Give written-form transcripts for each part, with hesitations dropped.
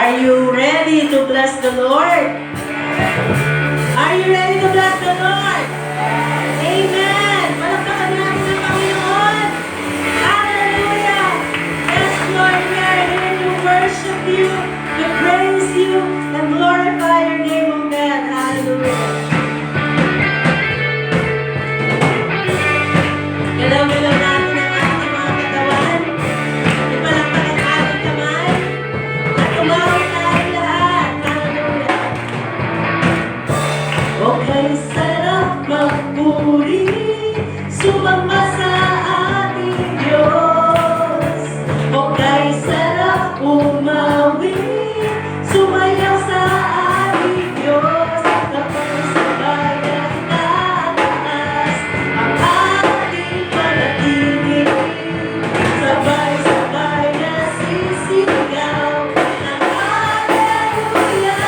Are you ready to bless the Lord? Are you ready to bless the Lord? Amen! Palakpakan natin ang Panginoon! Hallelujah! Yes, Lord, we are here to worship you, to praise you, and glorify your name, O God. Hallelujah! Galaw-galaw natin ang ating mga katawan. Ipalakpak ang ating kamay. At umawit tayo lahat. Hallelujah! Okay, sarap magpuri, sumamba sa ating Diyos. Okay, sarap umawi, sumayaw sa ating Diyos. Kapag sabay na itataas ang ating panatigin, sabay-sabay na sisigaw ng Hallelujah!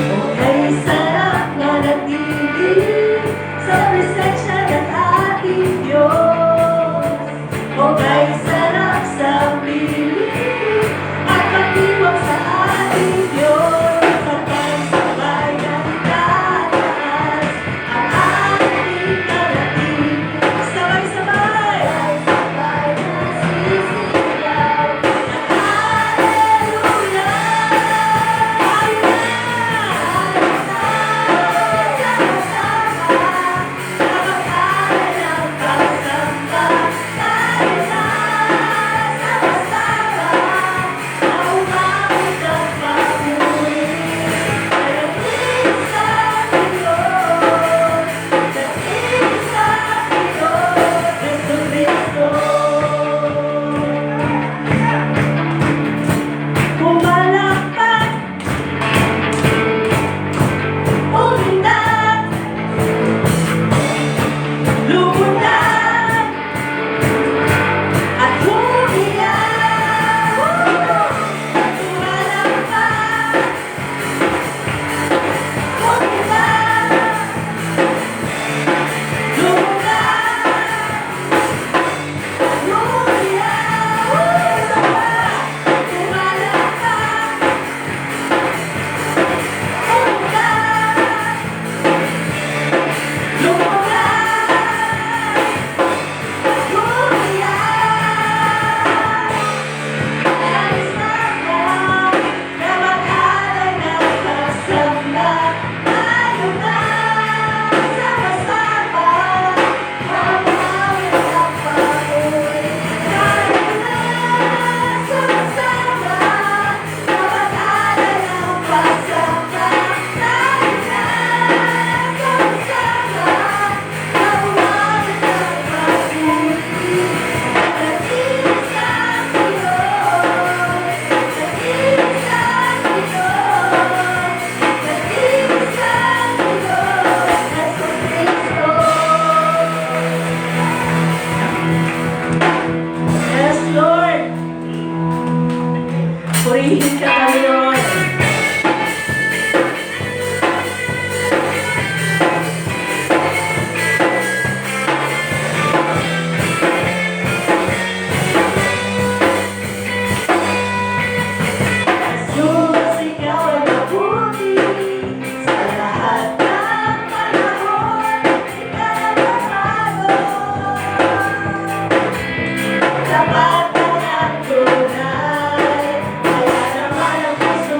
Okay, sarap manatili sa presensya ng ating Diyos. Okay, sarap sa piling at pag-iwag sa ating Diyos. Sabay-sabay na itataas ang ating karating. Sabay-sabay! Sabay na sisigaw ng Hallelujah! Pumalakpak, umindak, lumutan, at umiyak. Pumalakpak, umindak, lumutan, at umiyak. Pumalakpak, Yes, Lord. Purihin ka, Panginoon. Jesus, ikaw ay mabuti sa lahat ng panahon. Ikaw ang bago. Sapat na ang tunay, kaya naman ang puso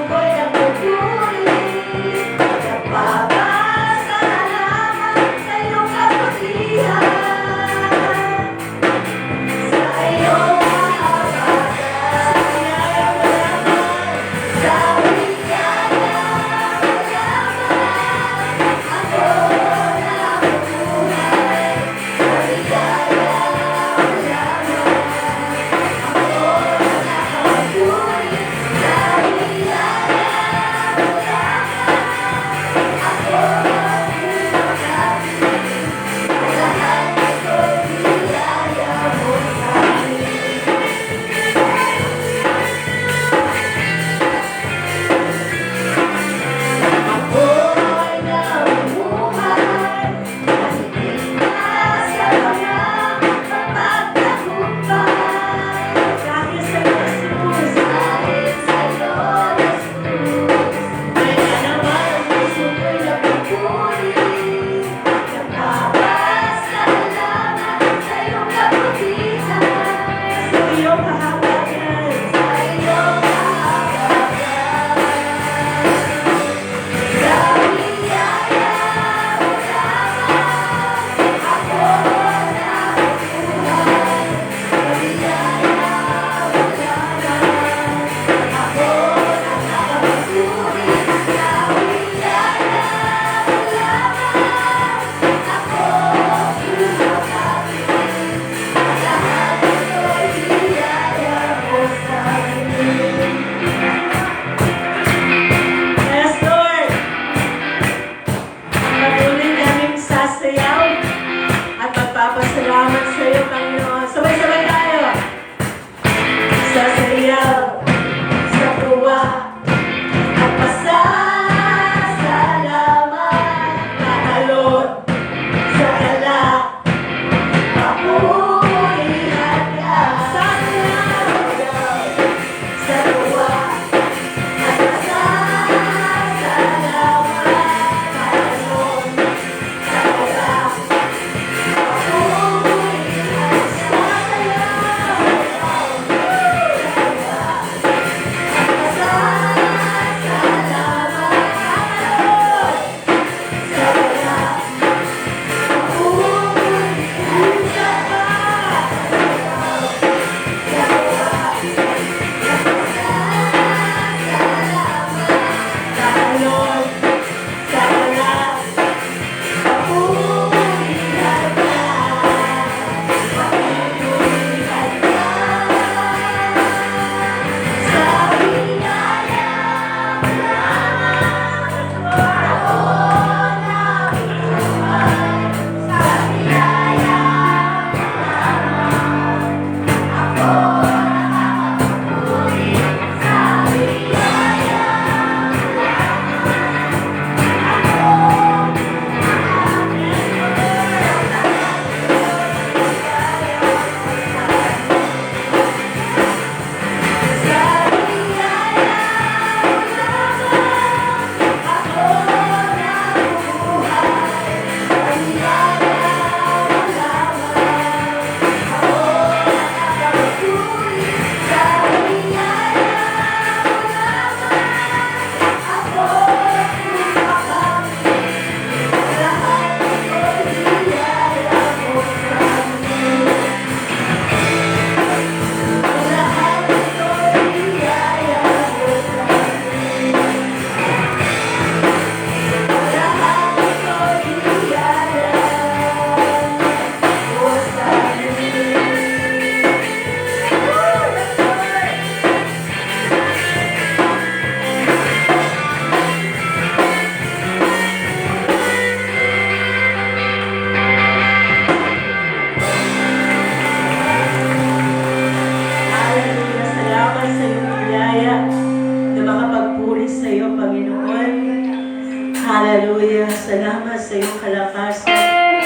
Panginoon. Hallelujah. Salamat sa iyong kalakasan.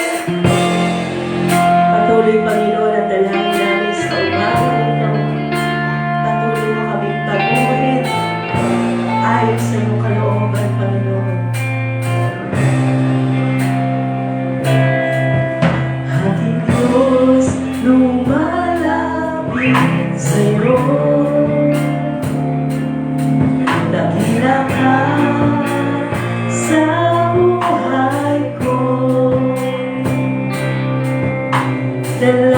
Patuloy, Panginoon, at dalangin namin sa umaga ito. Patuloy mo kaming paguhin ayon sa iyong kalooban, Panginoon. Ating Diyos, lumalapit sa iyo. Dakila ka sa buhay ko. The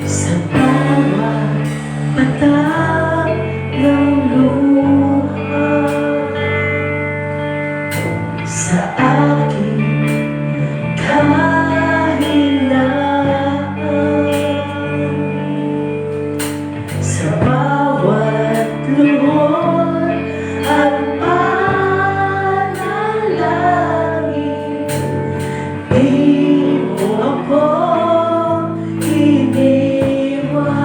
sa bawat patak ng luha, sa aking kahinaan, sa bawat luhod at panalangin. Di mo ako iniwan.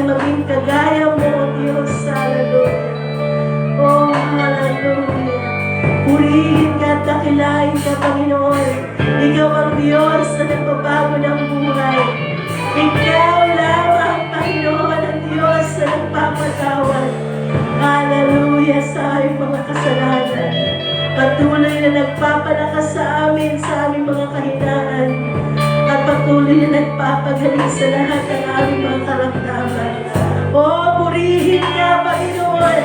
maging kagaya mo, O Diyos. Hallelujah. Oh, hallelujah. Purihin ka at dakilain ka, Panginoon. Ikaw ang Diyos na nagbabago ng buhay. Ikaw lamang, Panginoon, ang Diyos na nagpapatawad. Hallelujah sa aming mga kasalanan. Patuloy na nagpapalakas sa amin, sa aming mga kahinaan. At patuloy na nagpapagaling sa lahat ng aming mga karamdaman. Oh, purihin ka, Panginoon.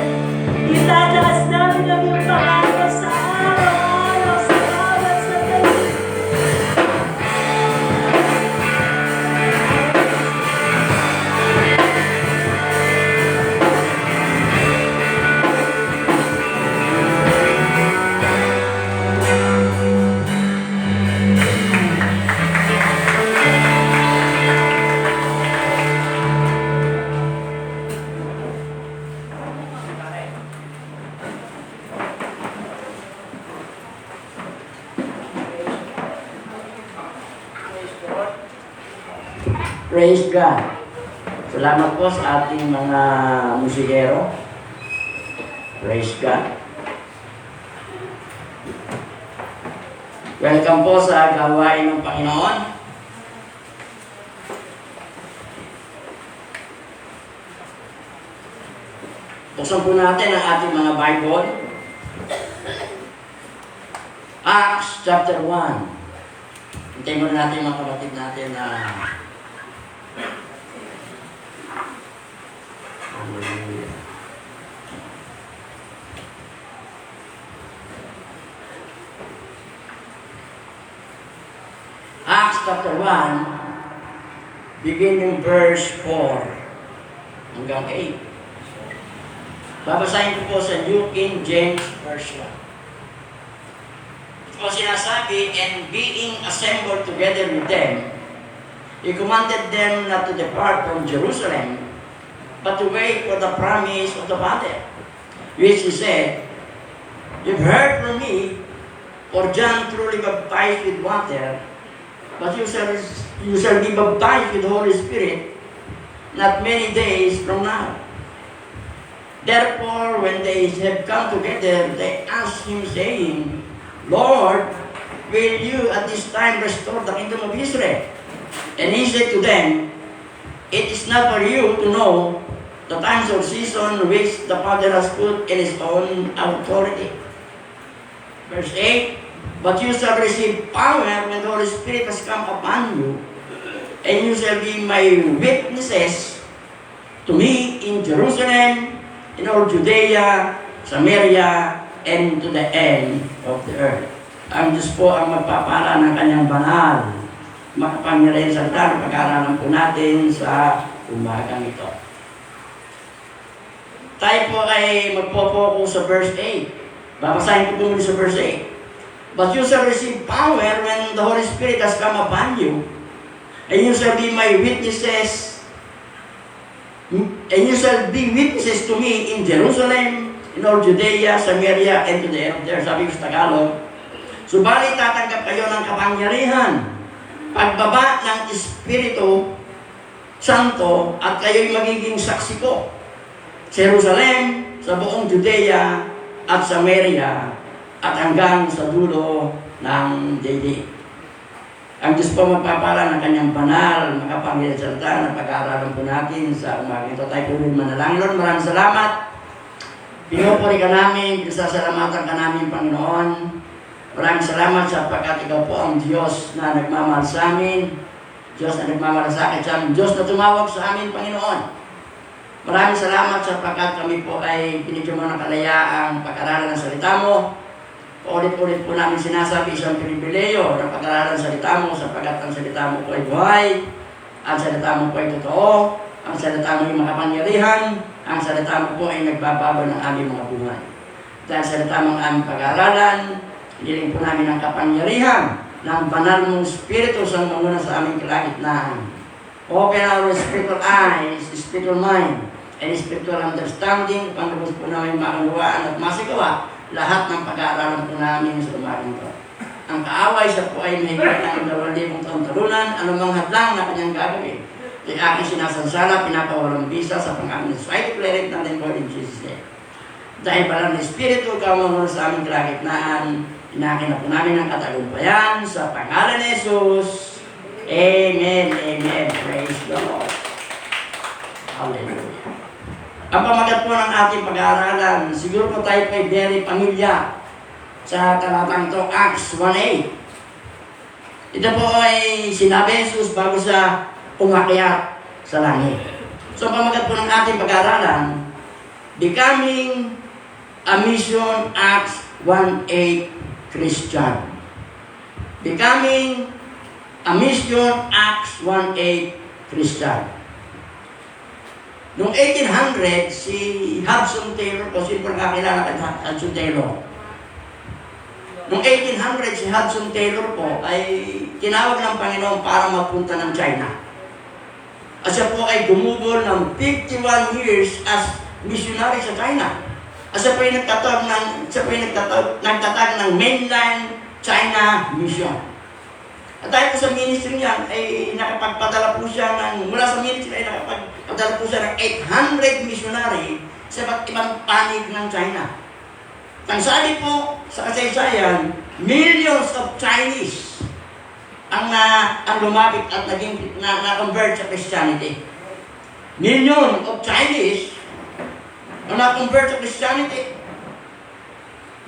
Itataas namin ang iyong pangalan sa araw-araw, sa bawat sandali. Praise God. Salamat po sa ating mga musikero. Praise God. Welcome po sa gawain ng Panginoon. Buksan po natin ang ating mga Bible. Acts chapter 1. Hintayin muna natin mga kapatid natin na Acts chapter 1, beginning verse 4 hanggang 8. Babasahin ko po sa New King James Version. Ito po sinasabi, and being assembled together with them, he commanded them not to depart from Jerusalem, but to wait for the promise of the Father, which he said, you've heard from me, for John truly baptized with water, but you shall be baptized with the Holy Spirit not many days from now. Therefore, when they had come together, they asked him, saying, Lord, will you at this time restore the kingdom of Israel? And he said to them, it is not for you to know the times or season which the Father has put in his own authority. Verse 8, but you shall receive power when the Holy Spirit has come upon you, and you shall be my witnesses to me in Jerusalem, in all Judea, Samaria, and to the end of the earth. Ang Diyos po ang magpapala ng kanyang banal, makapangyarihan sa salita na pag-aaralan po natin sa umagang ito. Tayo po ay magpo-focus sa verse 8. Babasahin ko po muli sa verse 8. But you shall receive power when the Holy Spirit has come upon you, and you shall be my witnesses, and you shall be witnesses to me in Jerusalem, in all Judea, Samaria, and to the end of the earth. Sabi ko sa Tagalog, subalit tatanggap kayo ng kapangyarihan, pagbaba ng Espiritu Santo, at kayo'y magiging saksi ko sa Jerusalem, sa buong Judea, at Samaria, at hanggang sa dulo ng daigdig. Ang Diyos po magpapala ng kanyang banal, makapangyarihan salita na pag-aaralan po natin sa umaga ito. Tayo po rin manalangin. Lord, maraming salamat. Pinupuri ka namin, pinasasalamatan ka namin, Panginoon. Maraming salamat sapagkat ikaw po ang Diyos na nagmamahal sa amin, Diyos na nagmamalasakit sa amin, Diyos na tumawag sa amin, Panginoon. Maraming salamat sapagkat kami po ay binigyan mo ng kalayaang pag-aralan ng salita mo. Ulit-ulit po namin sinasabi isang pribileyo ng pag-aralan ng salita mo sapagkat ang salita mo po ay buhay, ang salita mo po ay totoo, ang salita mo ay makapangyarihan, ang salita mo po ay nagbabago ng aming mga buhay. Dahil salita mo ang aming pag-aralan, hiniling po namin ang kapangyarihan ng banal mong Espiritu sa manguna sa aming kalagitnaan. Open our spiritual eyes, spiritual mind, and spiritual understanding, pangabos po namin makalawaan at masigawa lahat ng pag-aaralan po namin sa umagang ito. Ang kaaway sa po ay mahigit ng 2,000 taon talunan, anumang hadlang na kanyang gagawin. Ay aking sinasansala, pinapawalang bisa sa pangalan ng I declare it natin Lord in Jesus' name. Dahil pala ng Espiritu, kamunod sa aming kalagitnaan, inakin na po namin ang katagumpayan sa pangalan ni Jesus. Amen, amen. Praise the Lord. Hallelujah. Ang pamagat po ng ating pag-aaralan, siguro po tayo kay very pamilya sa talatang ito, Acts 1:8. Ito po ay sinabi Jesus bago sa umakyat sa langit. So, ang pamagat po ng ating pag-aaralan, Becoming a Mission Acts 1:8 Christian. Becoming a Mission Acts 1:8 Christian. Noong 1800, si Hudson Taylor, o sino po nakakilala kay Hudson Taylor? Noong 1800, si Hudson Taylor po ay tinawag ng Panginoon para magpunta ng China. At siya po ay gumugol ng 51 years as missionary sa China. At siya po ay nagtatag ng mainland China mission. At dahil po sa ministry niya, ay nakapagpadala po siya mula sa ministry ay nakapagpadala po siya ng 800 missionary sa iba't ibang panig ng China. Ang sabi po sa kasaysayan, millions of Chinese ang lumapit at na-convert sa Christianity. Million of Chinese ang na-convert sa Christianity.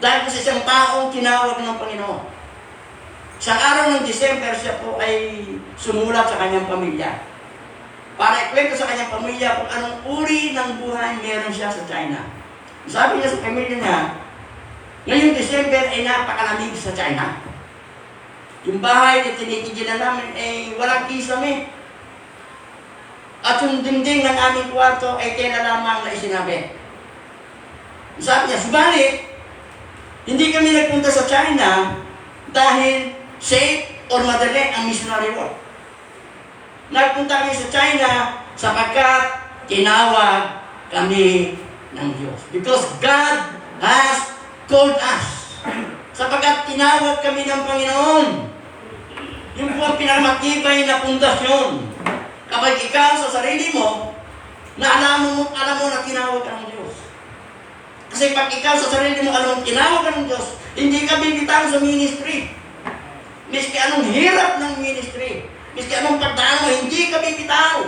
Dahil po sa isang taong tinawag ng Panginoon. Sa araw ng December, siya po ay sumulat sa kanyang pamilya. Para ikwento sa kanyang pamilya kung anong uri ng buhay meron siya sa China. Sabi niya sa pamilya niya, ngayong December ay napakalamig sa China. Yung bahay na tinitigyan namin ay walang kisame. At yung dingding ng aming kwarto ay tela lamang na isinabi. Sabi niya, subalit, hindi kami nagpunta sa China dahil safe or madali ang missionary work. Nagpunta kami sa China sapagkat tinawag kami ng Diyos. Because God has called us. Sapagkat tinawag kami ng Panginoon. Yung po ang pinakamatibay na pundasyon. Kapag ikaw sa sarili mo, alam mo na tinawag ka ng Diyos. Kasi pag ikaw sa sarili mo, alam mo tinawag ka ng Diyos, hindi ka bibitaw sa ministry. Miski anong hirap ng ministry, miski anong pagdaan mo, hindi ka bibitaw.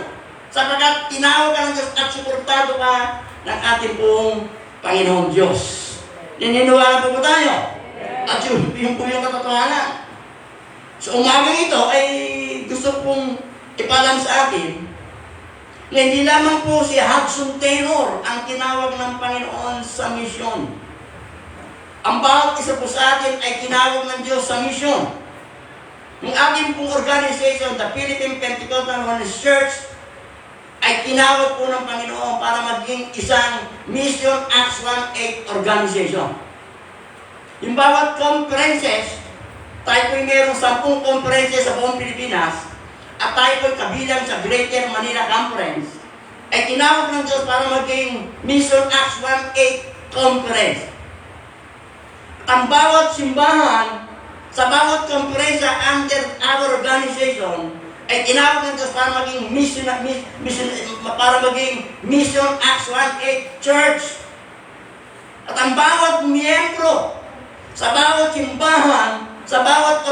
Sapagkat tinawag ka ng Diyos at suportado ka ng ating pong Panginoon Diyos. Naniniwala po ba tayo? At yung po yung katotohanan. So umagang ito ay gusto kong ipalam sa atin na hindi lamang po si Hudson Taylor ang tinawag ng Panginoon sa misyon. Ang bawat isa po sa atin ay tinawag ng Diyos sa misyon. Yung ating pong organization, the Philippine Pentecostal Holiness Church, ay tinawag po ng Panginoon para maging isang Mission Acts 1:8 organization. Yung bawat conferences, tayo po'y mayroong 10 conferences sa buong Pilipinas, at tayo po'y kabilang sa Greater Manila Conference, ay tinawag ng Diyos para maging Mission Acts 1:8 conference. Ang bawat simbahan, sa bawat konferensya under our organization, ay tinawag ng Diyos para maging Mission Acts 1:8 Church. At ang bawat miyembro, sa bawat simbahan, sa bawat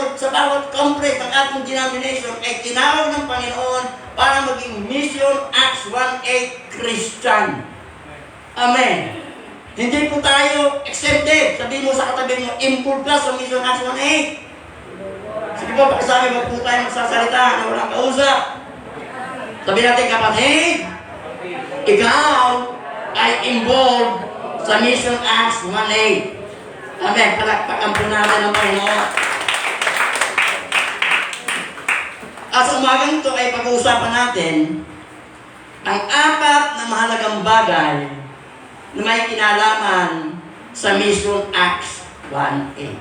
conference ng ating denomination, ay tinawag ng Panginoon para maging Mission Acts 1:8 Christian. Amen. Hindi po tayo accepted. Sabihin mo sa katabi mo, involved ka sa Mission Acts 1:8. Sige po, pakisabi, wag po tayo magsasalita na walang kausap. Sabihin natin, kapatid, ikaw ay involved sa Mission Acts 1:8. Amen. Palakpakan po natin ang Panginoon. At sa umagang ito ay pag-uusapan natin ang 4 na mahalagang bagay na may kinalaman sa Mission Acts 1:8.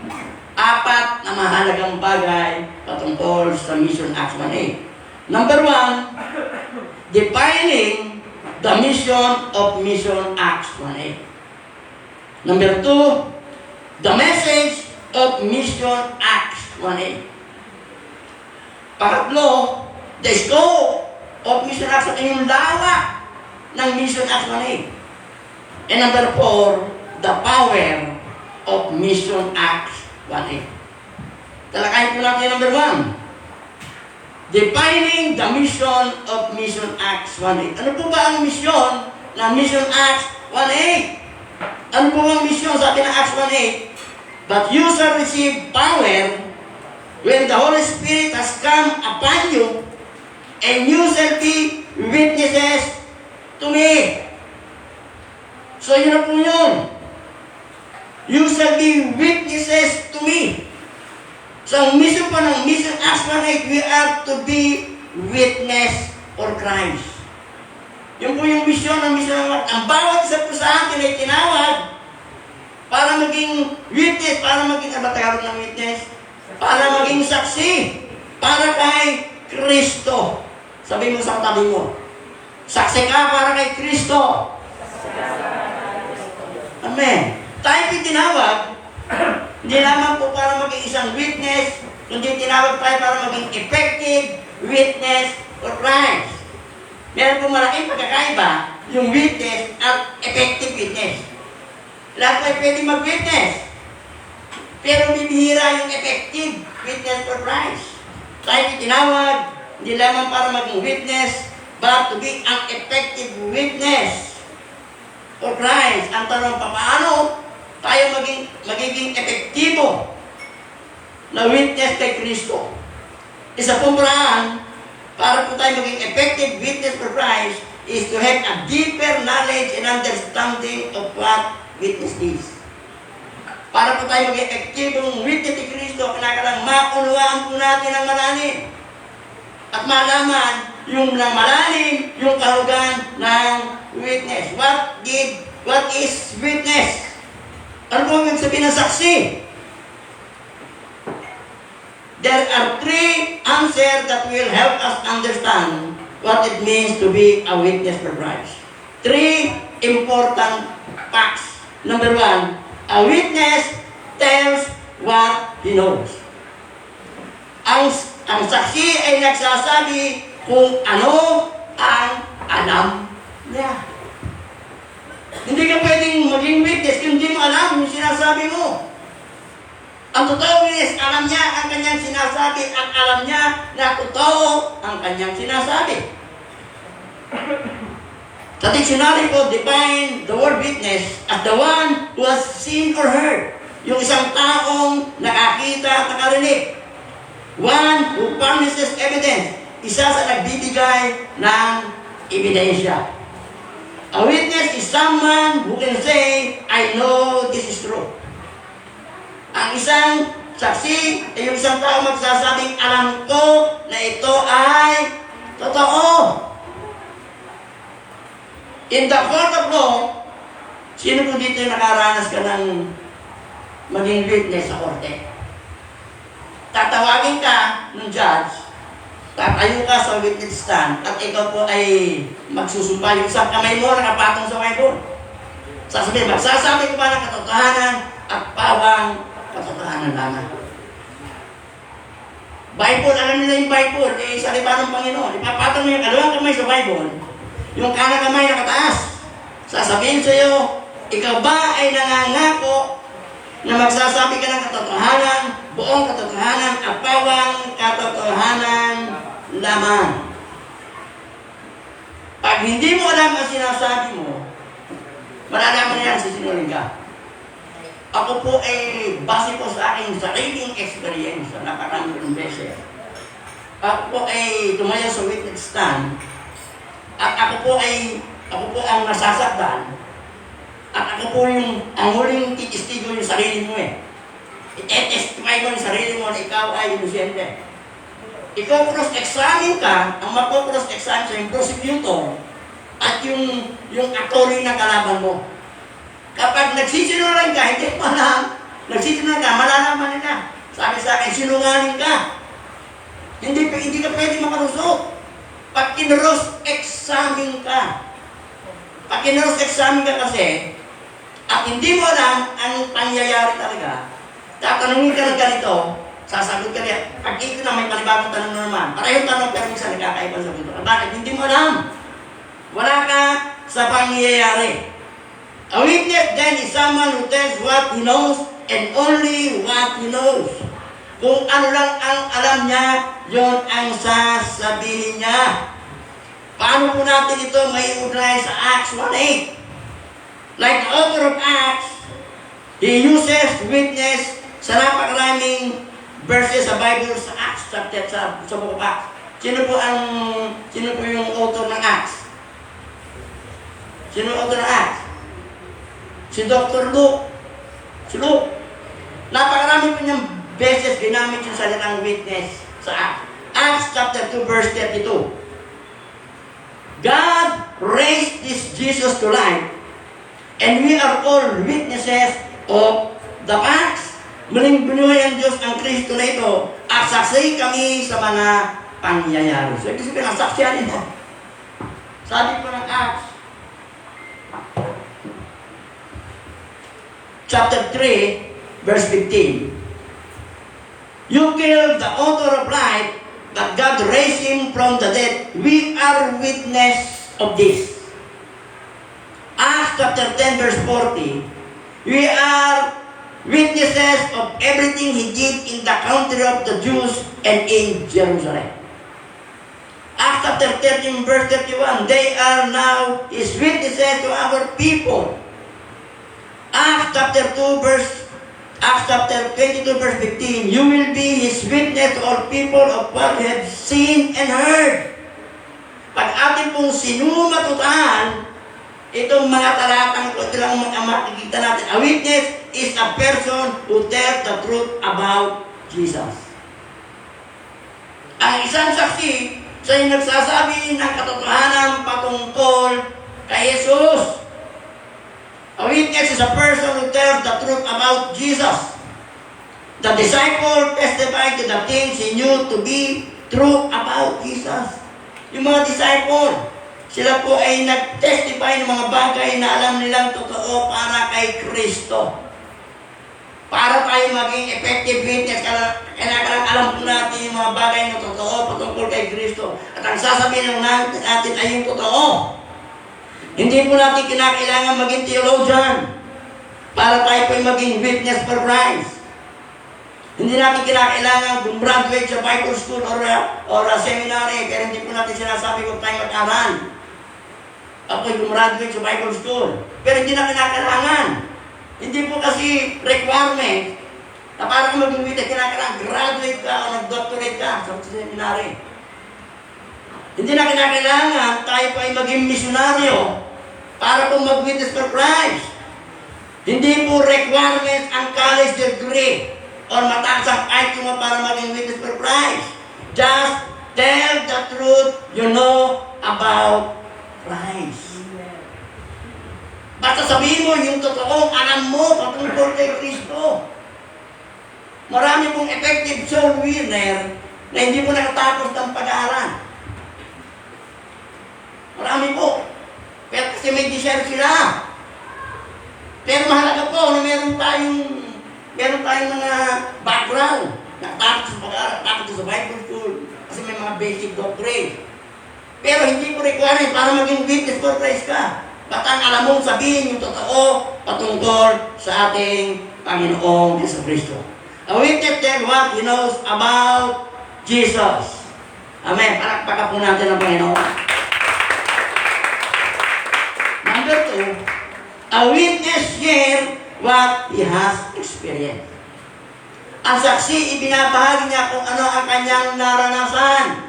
4 na mahalagang bagay patungkol sa Mission Acts 1:8. Number 1, defining the mission of Mission Acts 1:8. Number 2, the message of Mission Acts 1:8. Pangatlo, the scope of Mission Acts 1A, yung lawak ng Mission Acts 1A. And number 4, the power of Mission Acts 1A. Talakayin po natin yung number 1. Defining the mission of Mission Acts 1A. Ano po ba ang mission ng Mission Acts 1A? Ano po ang mission sa atin ng Acts 1:8? But you shall receive power when the Holy Spirit has come upon you, and you shall be witnesses to me. So yun na po yun. You shall be witnesses to me. So ang mission po ng Mission Acts 1:8, we are to be witness for Christ. Yun po yung mission ng mission ng ang bawat isa po sa atin ay tinawag para maging witness, para maging abatagawag ng witness, para maging saksi, para kay Kristo. Sabi mo sa katabi mo, saksi ka para kay Kristo. Amen. Tayo po tinawag, hindi lamang po para maging isang witness, kundi tinawag tayo para maging effective witness for Christ. Meron po malaking pagkakaiba yung witness at effective witness. Lahat ay pwede mag-witness, pero bibihira yung effective witness for Christ. Tayo tinawag, hindi lamang para maging witness, but to be an effective witness for Christ. Ang tanong pa, paano tayo magiging epektibo na witness kay Kristo? Isa pong paraan para po tayo maging effective witness for Christ is to have a deeper knowledge and understanding of what witness is. Para po tayo maging epektibong witness ni Kristo, kailangan maunawaan po natin ang malalim. At malaman yung malalim, yung kahugan ng witness. What is witness? Ano po ang sabihin ng saksi? There are 3 answers that will help us understand what it means to be a witness for Christ. 3 important facts. Number 1, a witness tells what he knows. Ang saksi ay nagsasabi kung ano ang alam niya. Hindi ka pwedeng maging witness kung hindi mo alam yung sinasabi mo. Ang totoo is, alam niya ang kanyang sinasabi at alam niya na totoo ang kanyang sinasabi. Sa dictionary po, define the word witness as the one who has seen or heard. Yung isang taong nakakita at nakarinig. One who furnishes evidence. Isa sa nagbibigay ng ebidensya. A witness is someone who can say, I know this is true. Ang isang saksi ay yung isang tao magsasabing, alam ko na ito ay totoo. In the court of law, sino po dito yung nakaranas ka ng maging witness sa korte? Tatawagin ka ng judge, tatayo ka sa witness stand, at ikaw po ay magsusumpa. Yung isang kamay mo nakapatong sa whiteboard. Sasabihin, magsasabi ko ba ng katotohanan at pawang katotohanan lamang. Bible, alam nila yung Bible, salita ng Panginoon. Ipapatong mo yung kalawang kamay sa Bible, yung kanang kamay nakataas. Sasabihin sa iyo, ikaw ba ay nangangako na magsasabi ka ng katotohanan, buong katotohanan, at pawang katotohanan lamang. Pag hindi mo alam ang sinasabi mo, malalaman na yan sisinungaling ka. Ako po ay base po sa aking sariling experience sa napakaraming beses. Ako po ay tumayo sa witness stand at ako po ang nasasaktan at ako po ang huling titistigo yung sarili mo eh. I-testify mo yung sarili mo na ikaw ay inosente. Ikaw cross-examine ka, ang mako-cross-examine sa yung prosecutor at yung attorney na kalaban mo. Kapag nagsisinungaling ka, hindi mo alam, nagsisinungaling ka, malalaman nila. Sabi sa akin, sinungaling ka. Hindi ka pwede makalusot. Pag kinross-examine ka. Pag kinross-examine ka kasi, at hindi mo alam ang pangyayari talaga, tatanungin ka ng ganito, sasagot ka niya. Pag ito na may panibagong tanong na naman, parehong tanong pero minsan nagkakaiba sa sagot. Bakit? Hindi mo alam. Wala ka sa pangyayari. A witness then is someone who tells what he knows and only what he knows. Kung ano lang ang alam niya, yon ang sasabihin niya. Paano po natin ito may ugnay sa Acts 1:8? Like the author of Acts, he uses witness sa napakaraming verses sa Bible sa Acts chapter sa book of Acts. Sino po yung author ng Acts? Sino ang author ng Acts? Si Dr. Luke. Si Luke. Napakarami po niyang beses ginamit yung salitang witness sa Acts. Acts chapter 2 verse 32. God raised this Jesus to life, and we are all witnesses of the facts. Muling binuhay ang Diyos ang Kristo na ito, at saksi kami sa mga pangyayari. So, ibig sabihin, ang saksiyan ito. Sabi po ng Acts, chapter 3, verse 15. You killed the author of life, but God raised him from the dead. We are witness of this. Acts chapter 10, verse 40. We are witnesses of everything he did in the country of the Jews and in Jerusalem. Acts chapter 13, verse 31. They are now his witnesses to our people. Acts chapter 22, verse 15. You will be his witness to all people of what you have seen and heard. Pag atin pong sinumatutaan, itong mga talatang ito lang makikita natin. A witness is a person who tells the truth about Jesus. Ang isang saksi, siya yung nagsasabi ng katotohanan patungkol kay Jesus. A witness is a person who tells the truth about Jesus. The disciple testified to the things he knew to be true about Jesus. Yung mga disciple, sila po ay nag-testify ng mga bagay na alam nilang totoo para kay Kristo. Para tayo maging effective witness, kailangan alam po natin yung mga bagay na totoo patungkol kay Kristo. At ang sasabihin natin ay yung totoo. Hindi po natin kinakailangan maging theologian para tayo po maging witness for Christ. Hindi natin kinakailangan gumraduate sa Bible school or a seminary, pero hindi po natin sinasabi kung tayo mag-aral. Ako'y gumraduate sa Bible school. Pero hindi na kinakailangan. Hindi po kasi requirement na para kang maging witness, kinakailangan graduate ka o nag-doctorate ka sa seminary. Hindi na kinakailangan tayo pa ay maging misyonaryo para po mag-witness for Christ. Hindi po requirement ang college degree or mataas ang IQ mo para maging witness for Christ. Just tell the truth you know about Christ. Basta sabihin mo yung totoong alam mo patungkol kay Kristo. Marami pong effective soul winner na hindi mo nakatapos ng pag-aaral. Marami po. Pero kasi may desire sila. Pero mahalaga po na meron tayong mga background. Nakatapos sa pag-aaral, nakatapos sa Bible school. Kasi may mga basic doctrine. Pero hindi po requirement para maging witness for Christ ka. Batang alam mong sabihin yung totoo patungkol sa ating Panginoong Yesu Kristo. A witness tell what he knows about Jesus. Amen. Palakpakan po natin ang Panginoon. Number 2, a witness share what he has experienced. Ang saksi, ibinabahagi niya kung ano ang kanyang naranasan.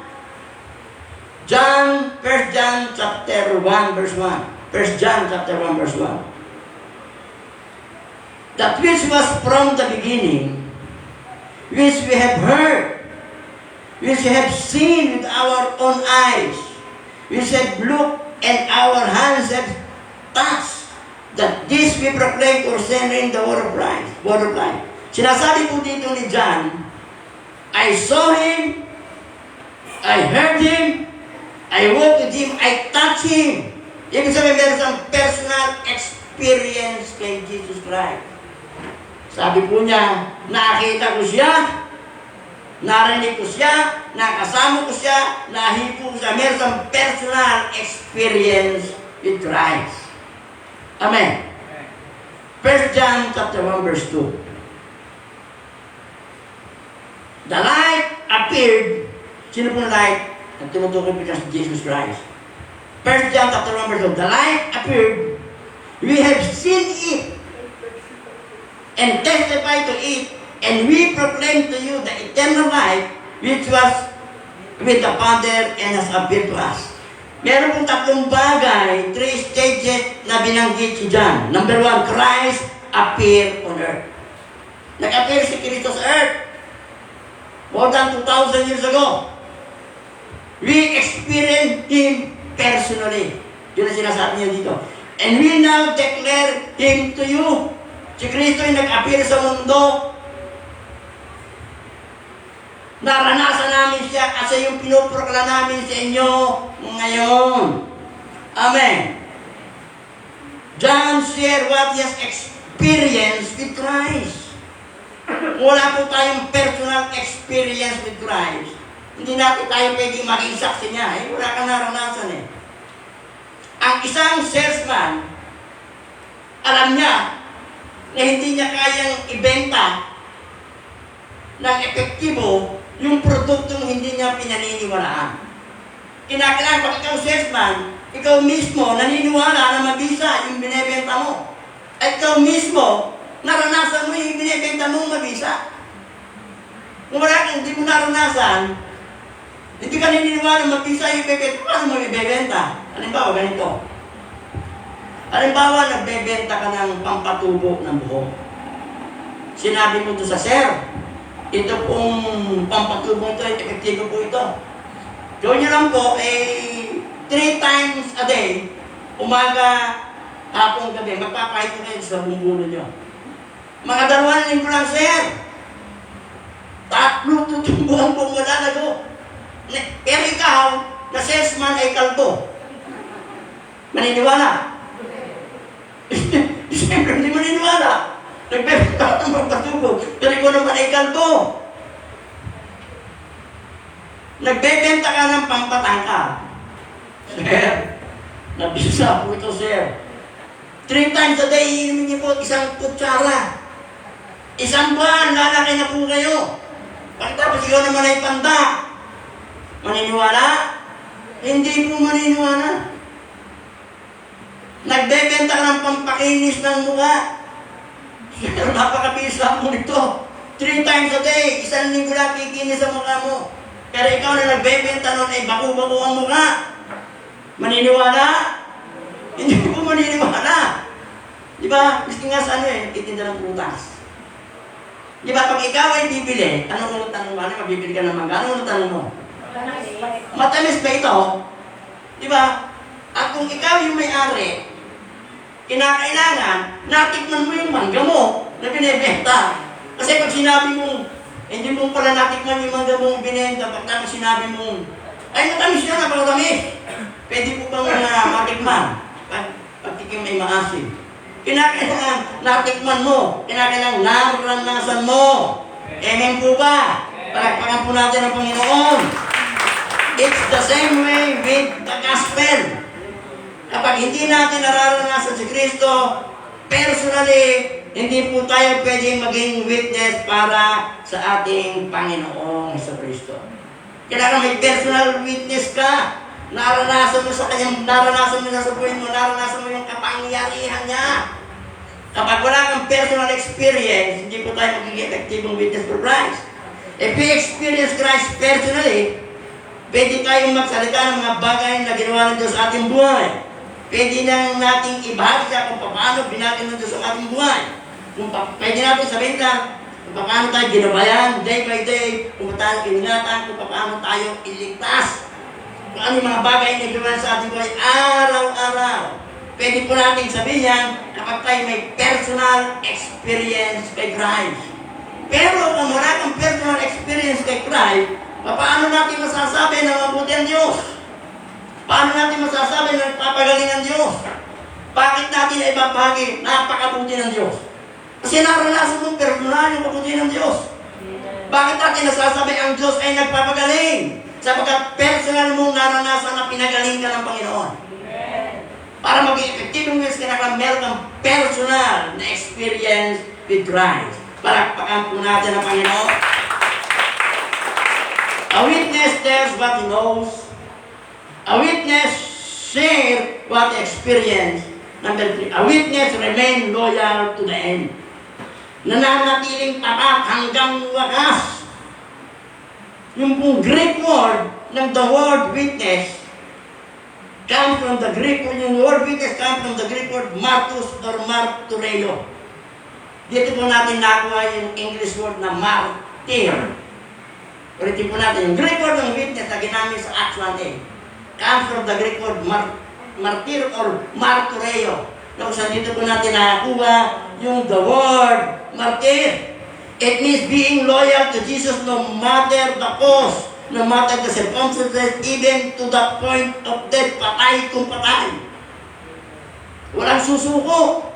1 John chapter 1 verse 1. 1 John chapter 1 verse 1. That which was from the beginning, which we have heard, which we have seen with our own eyes, which have looked and our hands have touched, that this we proclaim concerning the word of life. Word of life. Sinasabi po dito ni John, I saw him, I heard him, I walked with him, I touched him. Ibig sabihin, meron siyang personal experience kay Jesus Christ. Sabi po niya, nakita ko siya, narinig ko siya, nakasama ko siya, nahipo ko siya. Meron siyang personal experience with Christ. Amen. 1 John chapter 1 verse 2. The light appeared. Sino pong light? Ang tinutukoy po si Jesus Christ. 1 John chapter 1 verse 2. The light appeared. We have seen it and testify to it, and we proclaim to you the eternal life which was with the Father and has appeared to us. Meron pong tatlong bagay, 3 stages na binanggit si John. Number 1, Christ appeared on earth. Nag-appear si Kristo sa earth more than 2,000 years ago. We experienced Him personally. Yun ang sinasabi niya dito. And we now declare Him to you. Si Kristo ay nag-appear sa mundo. Naranasan namin siya kasi yung pinuprokla namin sa inyo ngayon. Amen. John shared what he has experienced with Christ. Wala po tayong personal experience with Christ. Hindi natin tayo pwedeng maging saksi niya. Wala kang naranasan eh. Ang isang salesman, alam niya na hindi niya kayang ibenta ng epektibo yung produktong hindi niya pinaniniwalaan. Kinakailangan pag ikaw salesman, ikaw mismo naniniwala na mabisa yung binibenta mo. At ikaw mismo, naranasan mo yung binibenta mong mabisa. Kung wala kang hindi mo naranasan, hindi ka naniniwala mabisa yung ibibenta, paano mo ibibenta? Halimbawa, ganito. Halimbawa, nagbebenta ka ng pampatubo ng buhok. Sinabi mo to sa sir, ito pong pampatubo ito, epektibo po ito. Gawin niyo lang po, 3 times a day, umaga, hapon, gabi, magpapahit ko kayo sa bumbulo niyo. Mga 2 linggo lang, sir. 3 tutumbuhan po malalago. Pero ikaw, na salesman ay kalbo. Maniniwala? Siyempre, hindi maniniwala. Nagbebenta ka ng magpatubo, pero ikaw naman ay kalbo. Nagbebenta ka ng pampatangka. Sir, nabisa po ito, sir. 3 times a day, iinumin niyo po 1 kutsara. 1 buwan, lalaki na po kayo. Pagkatapos ikaw naman ay panda. Maniniwala? Hindi po maniniwala. Nagbebenta ka ng pampakinis ng mukha. Pero napakabisa mo nito. 3 times a day, 1 linggo lang kikinis sa mukha mo. Pero ikaw na nagbebenta nun ay baku-baku ang mukha. Maniniwala? Hindi po maniniwala. Di ba? Gusto nga sa itinda ng prutas. Di ba? Pag ikaw ay bibili, anong tanong mo? Ano mabibili ka ng mangga? Anong tanong mo? Matamis ba ito? Di ba? At kung ikaw yung may-ari, kinakailangan, natikman mo yung mangga mo na binibenta. Kasi pag sinabi mong, hindi mo pala natikman yung mangga mong binenta, pag sinabi mong, ay matamis yan, napakatamis. Pwede po bang matikman? Pagtikim ay maasim. Kinakailangan, natikman mo. Kinakailangan, naranasan mo. Amen po ba? Palagpakan po natin ang Panginoon. It's the same way with the gospel. Kapag hindi natin nararanasan si Kristo, personally, hindi po tayo pwedeng maging witness para sa ating Panginoong sa Kristo. Kailangan may personal witness ka. Naranasan mo sa kanyang, naranasan mo na sa buhay mo, naranasan mo yung kapangyarihan niya. Kapag wala kang personal experience, hindi po tayo magiging effective witness for Christ. If we experience Christ personally, pwede tayong magsalita ng mga bagay na ginawa ng Diyos sa ating buhay. Pwede nang nating ibahagi siya kung paano binagay ng Diyos sa ating buhay. Pwede natin sabihin na kung paano tayo ginabayan day by day, kung paano iningatan, kung paano tayo iligtas. Kung ano yung mga bagay na ginawa sa ating buhay araw-araw. Pwede po natin sabihin yan kapag tayo may personal experience kay Christ. Pero kung wala kang personal experience kay Christ, paano natin masasabi na mabuti ang Diyos? Paano natin masasabi na nagpapagaling ang Diyos? Bakit natin na ibabahagi napakabuti ng Diyos? Kasi naranasan mong personal yung mabuti ng Diyos. Bakit natin nasasabi ang Diyos ay nagpapagaling? Sapagkat personal mong naranasan na pinagaling ka ng Panginoon. Para maging effective yung meron kang personal na experience with Christ. Palakpakan po natin ang Panginoon. A witness tells what he knows. A witness shares what he experienced. Number 3, a witness remain loyal to the end. Nananatiling tapat hanggang wakas. Yung pong Greek word ng the word witness comes from the Greek word, yung word witness comes from the Greek word martus or martureo. Dito po natin nakuha yung English word na martyr. Ulitin po natin, yung Greek word ng witness na ginamit sa Acts 1:8 comes from the Greek word martyr or martureo. Kung saan dito po natin nakakuha yung the word martyr. It means being loyal to Jesus no matter the cost, no matter the circumstances, even to the point of death, patay kung patay. Walang susuko.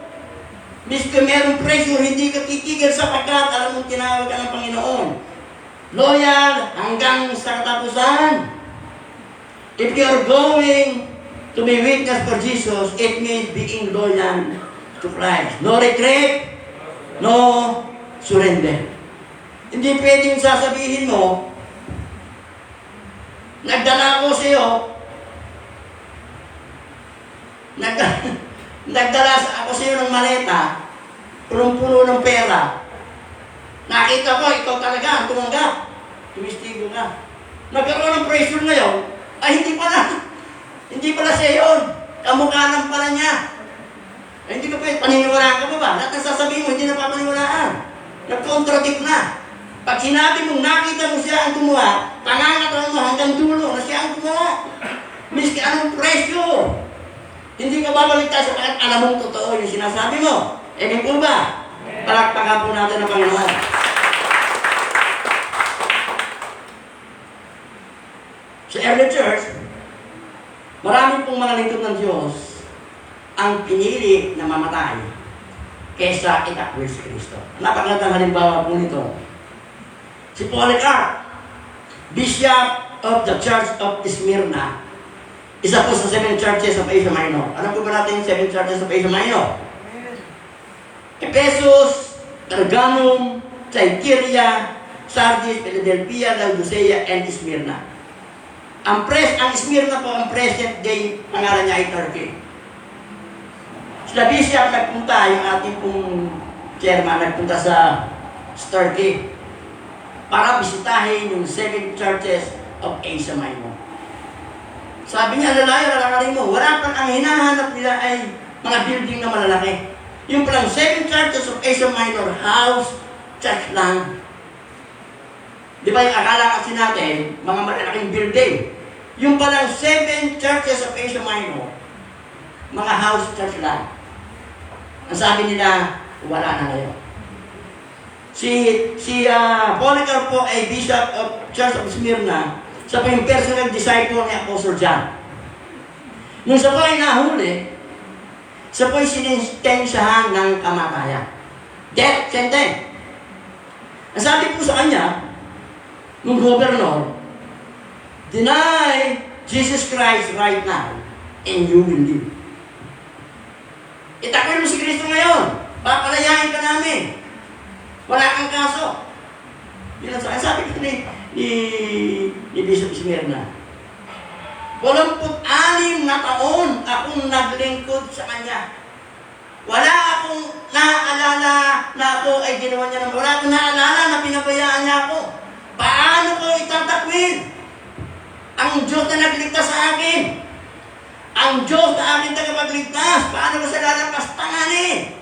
Miski merong pressure, hindi ka titigil sapagkat alam mong tinawag ka ng Panginoon. Loyal hanggang sa katapusan. If you're going to be witness for Jesus, it means being loyal to Christ. No regret, no surrender. Hindi pwedeng sasabihin mo, nagdala ako sa iyo, nagdala ako sa iyo ng maleta, punong-puno ng pera. Nakita ko, ikaw talaga ang tumanggap. Tumistigo ka. Nagkaroon ng pressure ngayon, ay hindi pala siya yun. Kamukha lang pala niya. Ay hindi ka pwede, paniniwalaan ka ba? Lahat ng sasabihin mo, hindi na papaniwalaan. Nag-contradict na. Pag sinabi mong nakita mo siya ang gumawa, pangangatawan mo hanggang dulo na siya ang gumawa. Miski anong presyo. Hindi ka babaligtas sapagkat alam mong totoo yung sinasabi mo. Emin po ba? Palakpakan po natin ang Panginoon. Sa early church, marami pong mga lingkod ng Diyos ang pinili na mamatay kaysa itakwil si Kristo. Napakagandang halimbawa po nito. Si Polycarp, Bishop of the Church of Smyrna, isa po sa 7 churches of Asia Minor. Alam po ba natin yung 7 churches of Asia Minor? Ephesus, Pergamum, Thyatira, Sardis, Philadelphia, Laodicea, and Smyrna. Ang Smyrna po, ang present day, pangalan niya ay Turkey. Sila Bishop nagpunta, yung ating pong chairman nagpunta sa Turkey para bisitahin yung 7 churches of Asia Minor. Sabi niya, lalakarin mo, wala pang ang hinahanap nila ay mga building na malalaki. Yung palang 7 churches of Asia Minor, house, church lang. Di ba yung akala kasi natin, mga malalaking building. Yung palang 7 churches of Asia Minor, mga house, church lang. Ang sabi nila, wala na ngayon. Si Polycarp po ay Bishop of Church of Smyrna. Siya po yung personal disciple ni Apostle John. Nung siya po ay nahuli, siya po ay sinintensyahan ng kamatayan. Death sentence. Ang sabi po sa kanya, ng governor, deny Jesus Christ right now, and you will live. Itakwil mo si Kristo ngayon. Papalayain ka namin. Wala kang kaso. Yun ang sabi ko ni Bishop Smyrna. 86 na taon akong naglingkod sa kanya. Wala akong naaalala na ako ay ginawa niya naman. Wala akong naaalala na pinabayaan niya ako. Paano ko itatakwil? Ang Diyos na nagligtas sa akin. Ang Diyos na aking tagapagligtas. Paano ko siya lalapastanganin?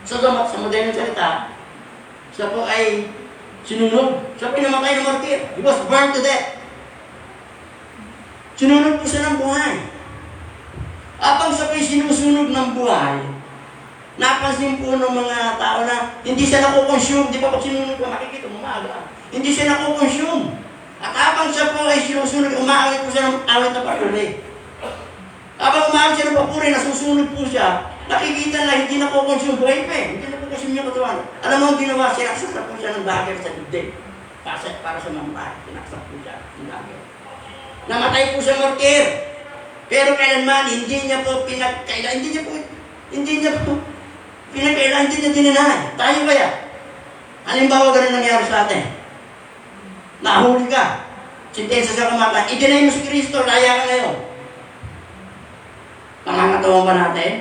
So, sa modernong salita, siya po ay sinunog. Siya po ay namatay ng martir. He was burned to death. Sinunog po siya ng buhay. Habang siya po ay sinusunog ng buhay, napansin po ng mga tao na hindi siya nakukonsume. Di ba pag sinunog po, makikita mo maaga. Hindi siya nakukonsume. At habang siya po ay sinusunog, umaawit po siya ng awit na papuri. Habang umaawit siya ng papuri, nasusunog po siya. Nakikita lang, hindi na kukonsume buhay pa eh. Hindi na kukonsume yung katawan. Alam mo ang ginawa, sinaksak na po siya ng dagger sa dibdib. Para sa mga tayo, sinaksak po siya ng dagger. Namatay po siya martir. Pero kailanman, hindi niya po pinagkailan, hindi niya dininay. Tayo kaya? Halimbawa, ganun nangyari sa atin. Nahuli ka. Sintensya sa kamatayan. I-deny mo si Kristo, laya ka ngayon. Pangangatawan ba natin?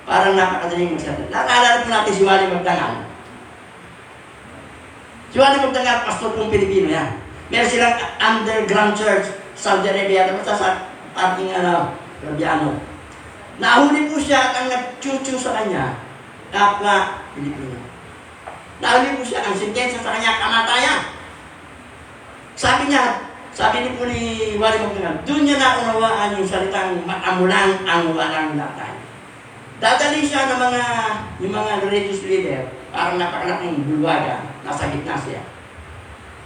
Parang napakadaling magsalita. Nakaalala po natin si Wally Magdangal. Si Wally Magdangal, pastor pong Pilipino yan. Meron silang underground church, Saudi Arabia, basta sa ating Arabiano. Nahuli po siya at ang nag-chuchu sa kanya, kapwa Pilipino. Nahuli po siya, ang sentensya sa kanya, kamatayan. Sabi ni po ni Wally Magdangal, doon niya naunawaan yung salitang makamulang ang walang latay. Dadalhin siya ng yung mga religious leader, parang napakalaking bulwaga, nasa gitna siya.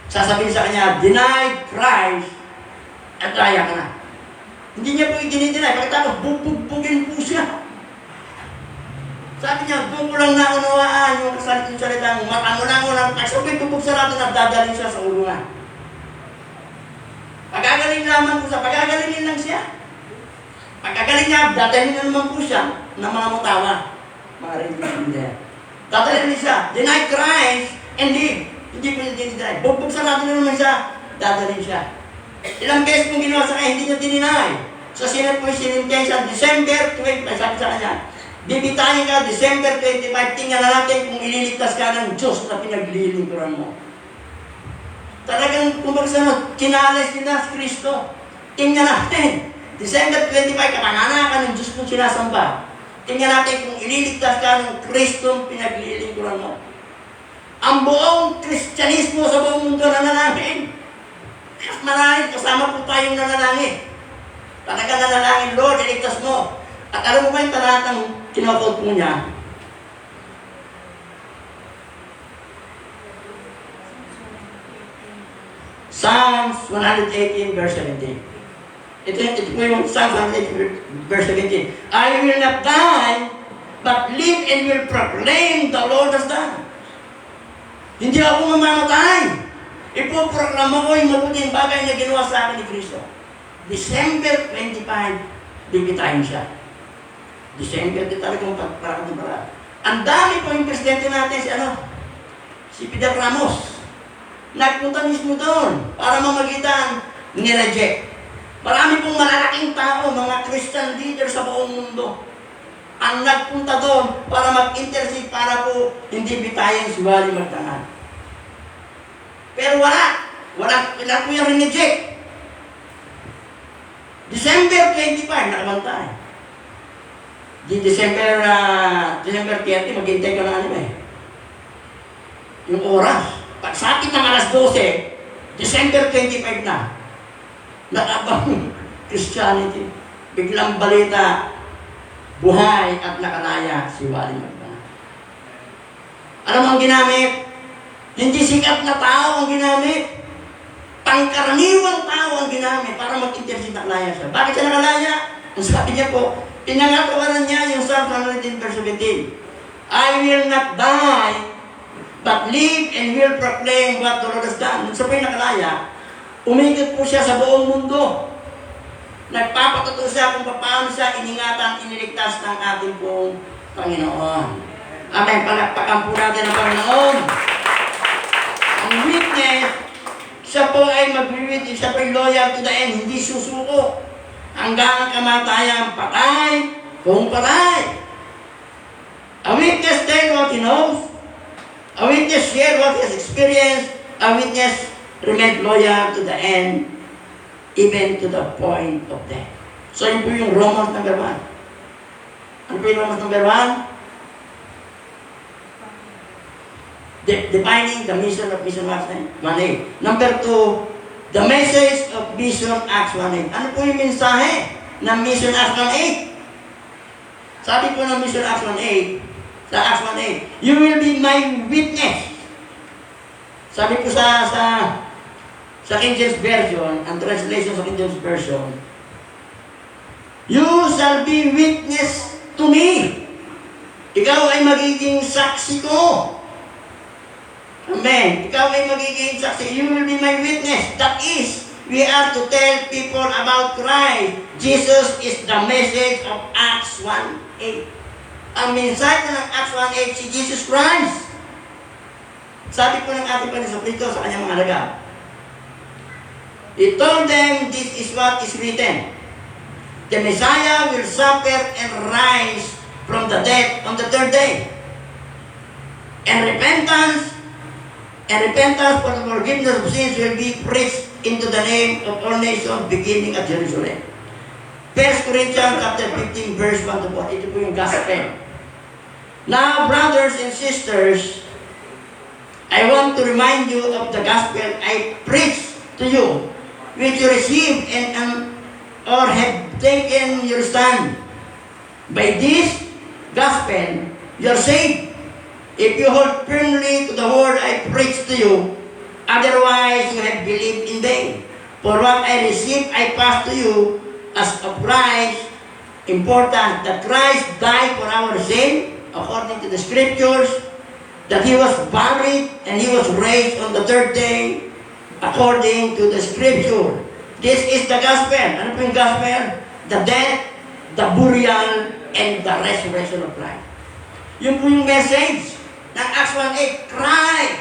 Sasabihin sa kanya, deny Christ, at raya ka na. Hindi niya po i-deny, pagkatapos bubugbugin po siya. Sabi niya, doon ko lang naunawaan yung salitang makamulang sabi bubog sa natin at dadalhin siya sa ulungan. Pagkagaling lamang po siya, pagkagalingin lang siya. Pagkagaling niya, dadalhin na naman po siya ng mga mutawa, mga religious leader. Dadalhin siya, deny Christ, and live. Hindi po niya dinay. Bugbog sa natin na naman siya, dadalhin siya. Ilang beses pong ginawa sa kanya, hindi niya dininay. So sinat po yung sinintensya, December 25, sabi sa kanya, bibitayin ka, December 25, tingnan na natin kung ililigtas ka ng Diyos na pinaglilingkuran mo. Talagang, kumbaga sa kinalis nila si Kristo. Tingnan natin. December 25, kapanganakan ng Diyos mong sinasamba. Tingnan natin kung ililigtas ka ng Kristo pinaglilingkuran mo. Ang buong Kristyanismo sa buong mundo nanalangin. Marahil kasama po tayong nanalangin. Talagang nanalangin, Lord, iligtas mo. At alam mo ba yung talatang kinakot po niya? Psalms 118 verse 17. Ito po yung Psalms 118 verse 17. I will not die, but live and will proclaim the Lord has done. Hindi ako mamamatay. Ipoproklamo ko yung mabuting bagay na ginawa sa akin ni Kristo. December 25, bibitayin siya. December, di talagang pagparakot ng para. Ang dami po yung presidente natin, si Fidel Ramos. Nagpunta mismo doon para mamagitan, nireject. Marami pong malalaking tao, mga Christian leader sa buong mundo, ang nagpunta doon para mag-intercede para po hindi bitayin si Wally Magdangal. Pero wala po yung rineject. December 25, nakabantay. Di December 30, maghintay ka na yung oras. Pagsapit ng alas 12, December 25 na. Nakabang Christianity. Biglang balita, buhay at nakalaya si Wally Magdangal. Alam mo ang ginamit? Hindi sikat na tao ang ginamit. Pangkaraniwang tao ang ginamit para mag-intercede na kalaya siya. Bakit siya nakalaya? Ang sabi niya po, pinangatawaran niya yung Psalm 118 verse 17. I will not die, but live and will proclaim what the Lord has done. Nung siya po yung nakalaya, umikot po siya sa buong mundo. Nagpapatuto siya kung paano siya iningatan, iniligtas ng ating pong Panginoon. Amen. Palakpakan po natin ang Panginoon. Ang witness, siya po ay mag-witness, siya po ay loyal to the end, hindi susuko. Hanggang kamatayan, patay, kung patay. A witness tell what he knows. A witness share what he has experienced. A witness remain loyal to the end, even to the point of death. So yun po yung Romans number 1. Ano po yung Romans number 1? Defining the mission of Mission Acts 1:8. Number 2, the message of Mission Acts 1:8. Ano po yung mensahe ng Mission Acts 1:8? Sabi po ng Mission Acts 1:8, sa Acts 1:8, you will be my witness. Sabi po sa King James Version, ang translation sa King James Version, you shall be witness to me. Ikaw ay magiging saksi ko. Amen. Ikaw ay magiging saksi. You will be my witness. That is, we are to tell people about Christ. Jesus is the message of Acts 1:8. Ang mensahe ng Acts 1:8 si Jesus Christ. Sabi po ng ating Panginoon Kristo sa kanyang mga alagad. He told them, this is what is written. The Messiah will suffer and rise from the dead on the third day. And repentance for the forgiveness of sins will be preached into the name of all nations beginning at Jerusalem. 1 Corinthians chapter 15 verse 1 to 4. Ito po yung gospel. Now, brothers and sisters, I want to remind you of the gospel I preached to you, which you received or have taken your stand. By this gospel, you are saved, if you hold firmly to the word I preached to you. Otherwise, you have believed in vain. For what I received, I passed to you as a prize, important, that Christ died for our sin, according to the Scriptures, that He was buried and He was raised on the third day, according to the Scripture. This is the gospel. Ano po yung gospel? The death, the burial, and the resurrection of Christ. Yun po yung message ng Acts 1:8. Christ,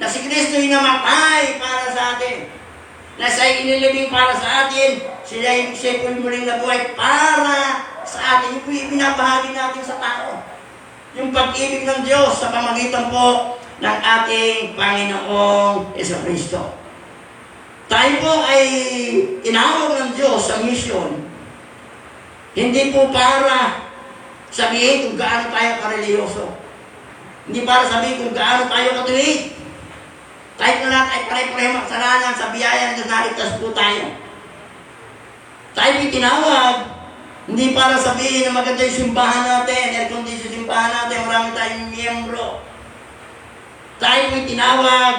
na si Kristo yung namatay para sa atin, na siya'y inilibing para sa atin, siya'y muling nabuhay para sa atin. Yun po yung binabahagi natin sa tao. Yung pag-ibig ng Diyos sa pamagitan po ng ating Panginoong Jesucristo. Tayo po ay tinawag ng Diyos sa mission. Hindi po para sabihin kung gaano tayo kareliyoso. Hindi para sabihin kung gaano tayo katuwid. Kahit na lahat ay pare-pareho makasalanan sa biyaya na naligtas po tayo. Tayo po tinawag, hindi para sabihin na maganda yung simbahan natin, air-condition simbahan natin, marami tayong miyembro. Tayo po tinawag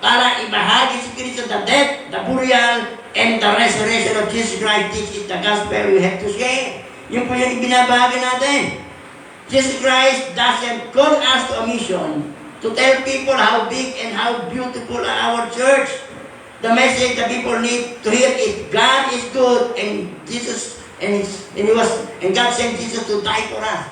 para ibahagi si Kristo the death, the burial, and the resurrection of Jesus Christ. This is the gospel we have to share. Yun po yung ibinabahagi natin. Jesus Christ doesn't call us to a mission to tell people how big and how beautiful our church. The message that people need to hear is God is good and Jesus and God sent Jesus to die for us.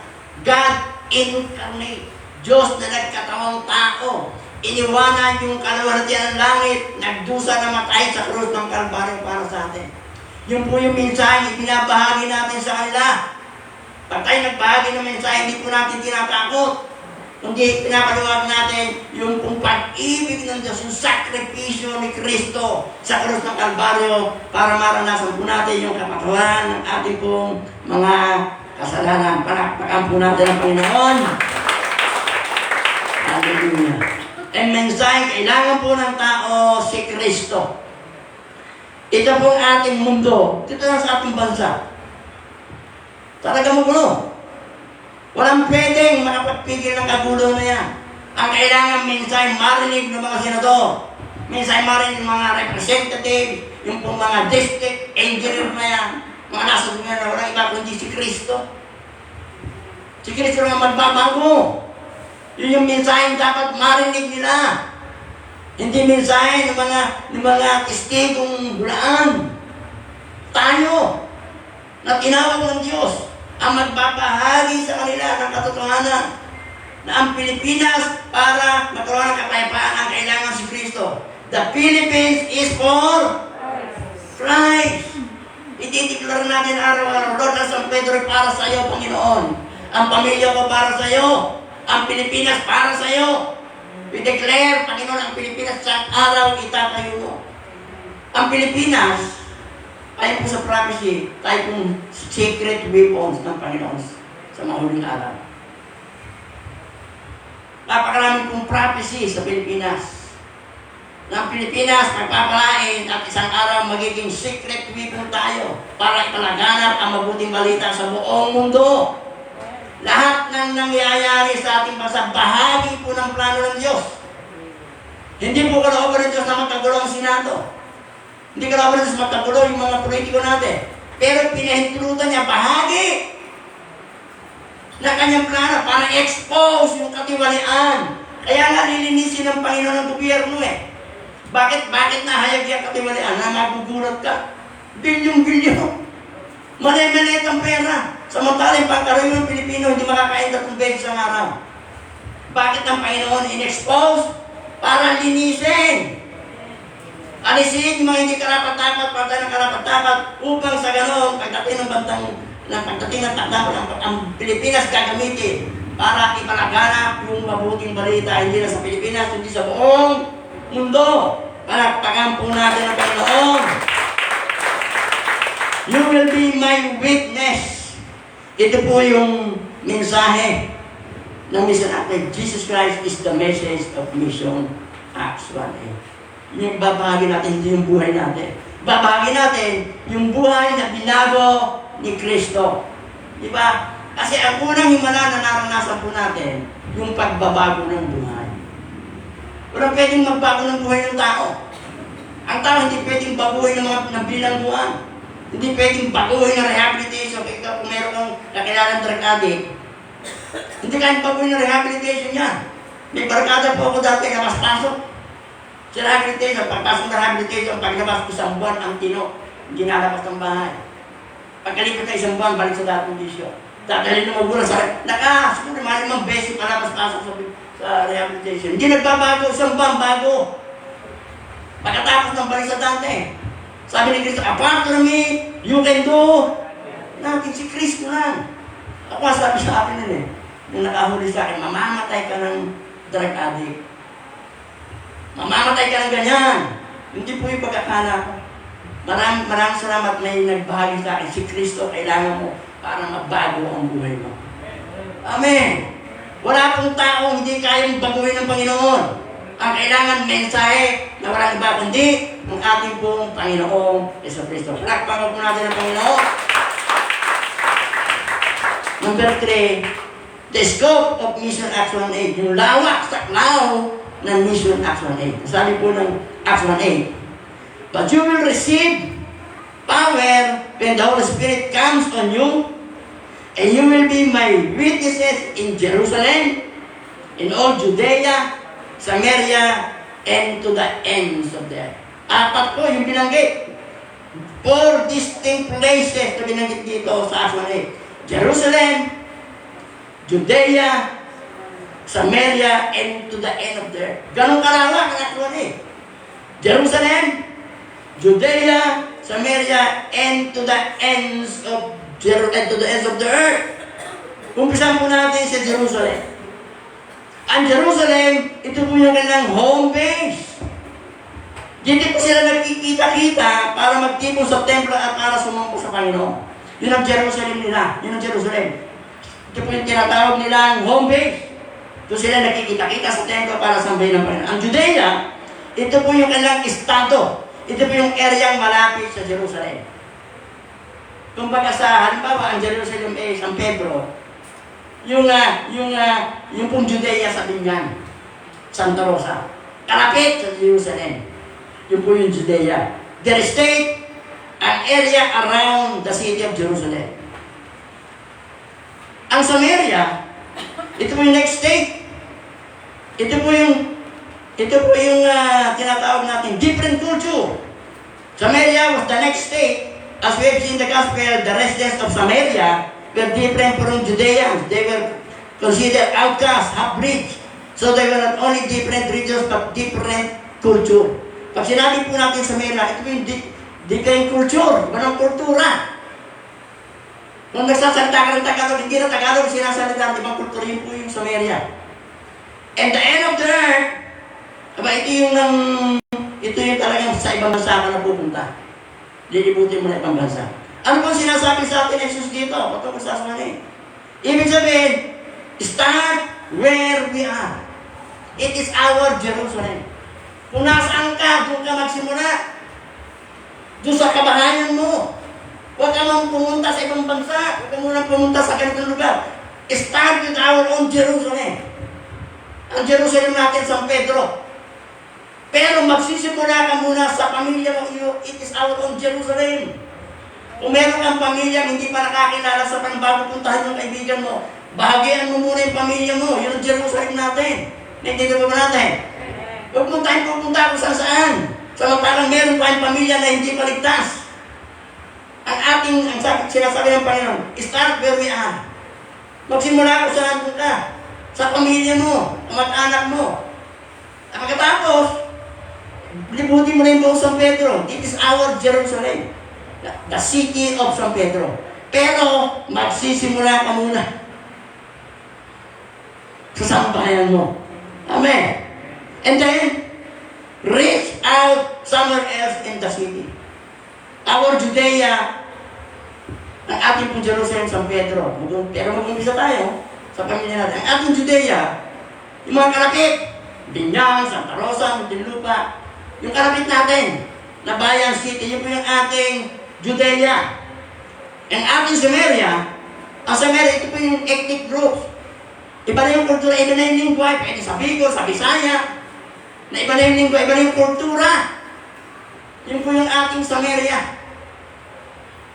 God incarnate. Diyos na nagkatawang tao. Iniwanan yung kaluwalhatian ng langit, nagdusa na matay sa krus ng Kalbaryo para sa atin. Yun po yung mensahe ibinabahagi natin sa kanila. Pag tayo nagbahagi ng mensahe, hindi po natin tinatakot. Kundi pinapaliwanag natin yung kung pag-ibig ng Diyos, yung sakripisyo ni Kristo sa krus ng Kalbaryo para maranasan po natin yung kapatawaran ng ating pong mga kasalanan. Palakpakan po natin ang Panginoon. Hallelujah. Ang mensahe, kailangan po ng tao si Kristo. Ito po ang ating mundo. Ito na sa ating bansa. Talaga magulo. Walang pwedeng makapagpigil ng kagulo na yan. Ang kailangan mensahe marinig ng mga senador. Mensahe marinig ng mga representative, yung pong mga district engineer na yan. Mga nasa dunya na walang iba kundi si Kristo. Si Kristo lang magbabago. Yun yung mensahe dapat marinig nila. Hindi mensahe ng mga testigong bulaan. Tayo, na tinawag ng Diyos, ang magbabahagi sa kanila ng katotohanan na ang Pilipinas para magkaroon ng kapayapaan ang kailangan si Kristo. The Philippines is for Christ. Itideklara natin araw-araw, Lord, ang San Pedro para sa iyo, Panginoon. Ang pamilya ko para sa iyo. Ang Pilipinas para sa iyo. We declare, Panginoon, ang Pilipinas sa araw itatayo mo. Ang Pilipinas, tayo po sa prophecy, tayo pong secret weapons ng Panginoon sa mga huling araw. Napakarami pong prophecy sa Pilipinas. Na ang Pilipinas magpapalain at isang araw magiging secret weapon tayo para ipalaganap ang mabuting balita sa buong mundo. Lahat ng nangyayari sa ating bansa, bahagi po ng plano ng Diyos. Hindi po kalooban ng Diyos na magkagulo ang Senado. Hindi kalooban ng Diyos magkagulo yung mga politiko natin. Pero pinahintulutan niya, bahagi na kanyang plano para expose yung katiwalian. Kaya nga lilinisin ng Panginoon ng gobyerno eh. Bakit nahayag yung katiwalian na magugulat ka? Bilyong-bilyon. Mali-maliit ang pera. Samantalang pangkaraniwan ng Pilipino hindi makakain 3 beses ang araw. Bakit ang Panginoon in-expose? Para linisin. Alisin yung mga hindi karapat-dapat, pagka ng karapat-dapat, upang sa ganoon, pagdating ng takdang ang Pilipinas gagamitin para ipalaganap yung mabuting balita, hindi na sa Pilipinas, hindi sa buong mundo. Palakpakan po natin ang Panginoon. You will be my witness. Ito po yung mensahe ng Mission Acts. Jesus Christ is the message of Mission Acts 1A. Yung babahagi natin, hindi yung buhay natin. Babahagi natin yung buhay na binago ni Kristo. Di ba? Kasi ang unang himala na naranasan po natin, yung pagbabago ng buhay. Walang pwedeng magbago ng buhay ng tao. Ang tao hindi pwedeng baguhin ng bilangguan. Hindi pwedeng baguhin ng rehabilitation. Ikaw, kung meron kang kakilalang drug addict, hindi kayang baguhin ng rehabilitation yan. May barkada po ako dati na mas pasok. Sa rehabilitation, pagpasok ng rehabilitation, paglabas ko 1 buwan, ang tino, hindi nalabas ng bahay. Pagkalipat na 1 buwan, balik sa dating bisyo. Dadalhin ng magulang sa siguro 5 beses palabas-pasok sa rehabilitation. Hindi nagbabago, 1 buwan bago. Pagkatapos ng balik sa dante, sabi ni Kristo, apart from me, you can do nothing. Si Kristo lang. Ako sabi sa akin nun eh, nung nakahuli sa akin, mamamatay ka ng drug addict. Mamamatay ka ng ganyan. Hindi po yung pagkakala ko. Maraming salamat may nagbahagi sa akin. Si Kristo kailangan mo para magbago ang buhay mo. Amen. Wala pong taong hindi kayang baguhin ng Panginoon. Ang kailangan mensahe na walang iba kundi ng ating pong Panginoong Yesu Kristo. Palakpakan po natin ang Panginoon. Number 3, the scope of Mission Acts 1A. Yung lawak sa klaw ng Mission Acts 1A. Sabi po ng Acts 1A, but you will receive power when the Holy Spirit comes on you, and you will be my witnesses in Jerusalem, in all Judea, Samaria, and to the ends of the earth. 4 po yung binanggit. 4 distinct places na binanggit dito sa Acts 1A. Jerusalem, Judea, Samaria, and to the end of the earth. Ganong kalawak ang Acts 1A. Jerusalem, Judea, Samaria, and to the ends of the earth. Umpisan po natin sa Jerusalem. Ang Jerusalem, ito po yung kanilang home base. Dito po sila nagkikita-kita para magtipon sa templo at para sumampo sa Panginoon. Yun ang Jerusalem nila. Yun ang Jerusalem. Ito po yung tinatawag nilang home base. Ito sila nakikita-kita sa templo para sambahin ng Panginoon. Ang Judea, ito po yung kanilang estado. Ito po yung area malapit sa Jerusalem. Kumbaga sa halimbawa, ang Jerusalem ay San Pedro. Yung pong Judea sa Binyan, Santa Rosa. Kalapit sa Jerusalem. Yung po yung Judea. Their state, an area around the city of Jerusalem. Ang Samaria, ito po yung next state. Ito po yung tinatawag natin different culture. Samaria was the next state. As we have seen the gospel, the residents of Samaria were different from Judeans. They were considered outcasts, half-breeds. So they were not only different regions, but different culture. Pag sinabi po natin Samaria, ito po yung different culture, ibang kultura. Kung nagsasalita ka ng Tagalog, hindi na Tagalog sinasalita, ibang kultura yun po yung Samaria. And the end of the earth, ito yung talagang sa ibang bansa ka na pupunta. Lilibutin mo na ibang bansa. Ano pong sinasabi sa atin Jesus dito? Patungkol sa asanin. Ibig sabihin, start where we are. It is our Jerusalem. Kung nasaan ka, doon ka magsimula. Doon sa kabahayan mo. Huwag ka mang pumunta sa ibang bansa. Huwag ka muna pumunta sa ganitong lugar. Start with our own Jerusalem. Ang Jerusalem natin, San Pedro. Pero magsisimula ka muna sa pamilya mo. It is our own Jerusalem. Kung meron kang pamilya hindi pa nakakilala sa pangbago puntahan ng kaibigan mo, Bahagian mo muna yung pamilya mo. Yun ang Jerusalem natin. Naintindihan ba natin? Huwag mo tayong pupunta kung saan-saan. Samantalang meron tayong pamilya na hindi paligtas. Ang sinasabi ng Panginoon, start where we are. Magsimula kung saan ka. Sa pamilya mo, sa mag-anak mo. At pagkatapos, libutin mo na yung buong San Pedro. It is our Jerusalem. The city of San Pedro. Pero, magsisimula ka muna sa sambahayan mo. Amen. And then, reach out somewhere else in the city. Our Judea, ang ating pong Jerusalem, San Pedro. Pero mag-umpisa tayo sa pamilya natin. Ang ating Judea, yung mga kalapit, Binyang, Santa Rosa, Muntinlupa, yung kalapit natin, na Bayan City, yun po yung ating Judea. Ang ating Samaria, ang Samaria, ito po yung ethnic groups. Iba na yung kultura, iba na yung lingwa, pwede sa Bicol, sa Bisaya, na iba na yung lingwa, iba na yung kultura. Yun po yung ating Samaria.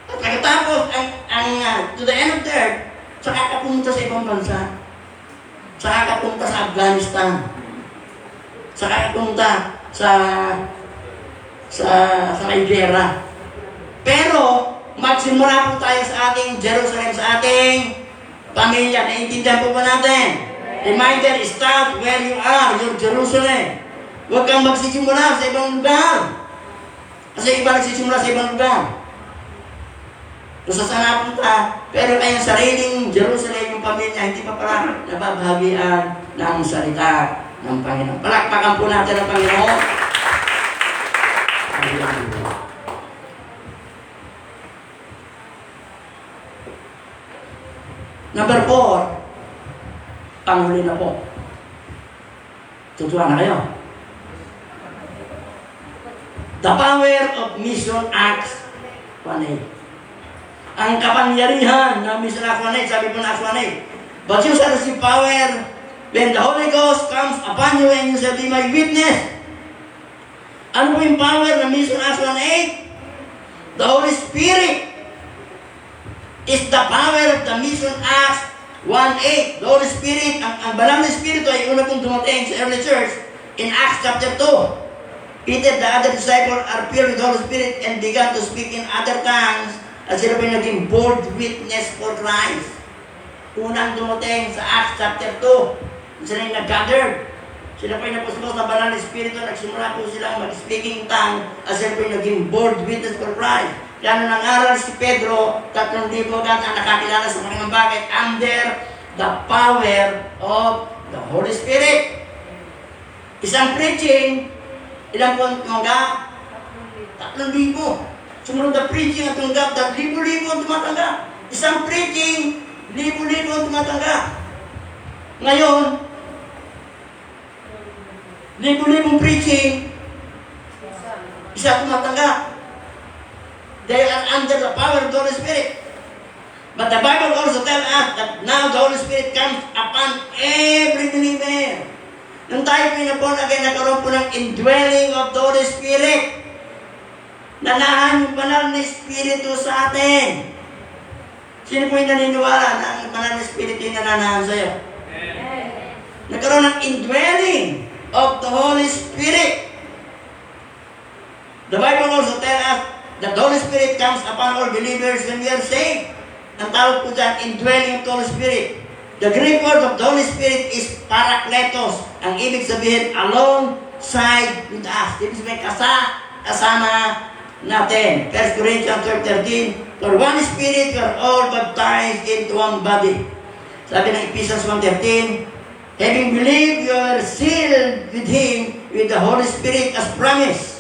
At pagkatapos, to the end of the earth, saka kapunta sa ibang bansa. Saka kapunta sa Afghanistan. Saka kapunta sa Nigeria. Pero, magsimula po tayo sa ating Jerusalem, sa ating pamilya. Naiintindihan po ba natin? Reminder, start where you are, your Jerusalem. Huwag kang magsisimula sa ibang lugar. Kasi iba nagsisimula sa ibang lugar. Kung saan napunta, pero kayong sariling Jerusalem, yung pamilya, hindi pa pala nababahagian ng salita ng Panginoon. Palakpakan po natin ang Panginoon. Number 4, panghuli na po. Tutuwa na kayo. The power of Mission Acts 1:8. Ang kapangyarihan ng Mission Acts 1:8, sabi po na Acts 1:8. But you shall receive power when the Holy Ghost comes upon you and you shall be my witness. Ano po yung power ng Mission Acts 1:8? The Holy Spirit is the power of the Mission Acts 1:8. The Holy Spirit, ang banal na Espiritu ay una pong dumating sa early church in Acts chapter 2. Peter, the other disciple, are filled with the Holy Spirit and began to speak in other tongues at sila po yung naging bold witness for Christ. Unang dumating sa Acts chapter 2. Sila yung nag-gathered. Sila po yung napuspos na banal na Espiritu. Nagsimula po silang mag-speaking tongue at sila po yung naging bold witness for Christ. Kaya nung nangaral si Pedro, 3,000 agad ang nakakilala sa Panginoon. Bakit? Under the power of the Holy Spirit. Isang preaching, ilang po ang tumanggap? 3,000. Sumunod na preaching ang tumanggap, 1,000 ang tumatanggap. Isang preaching, 1,000 ang tumatanggap. Ngayon, 1,000 preaching, isa tumatanggap. They are under the power of the Holy Spirit. But the Bible also tells us that now the Holy Spirit comes upon every believer. Nung tayo pinapon again, nagkaroon po ng indwelling of the Holy Spirit. Nanahan yung banal na Espiritu sa atin. Sino po yung naniniwala na ang banal na Espiritu yung nananahan sa'yo? Nagkaroon ng indwelling of the Holy Spirit. The Bible also tells us that the Holy Spirit comes upon all believers when we are saved. Ang tawag po dyan, indwelling of the Holy Spirit. The Greek word of the Holy Spirit is parakletos. Ang ibig sabihin, alongside with us. Ibig sabihin, kasama natin. 1 Corinthians 12:13, for one Spirit, we are all baptized into one body. Sabi ng Ephesians 1:13, having believed, you are sealed with Him with the Holy Spirit as promised.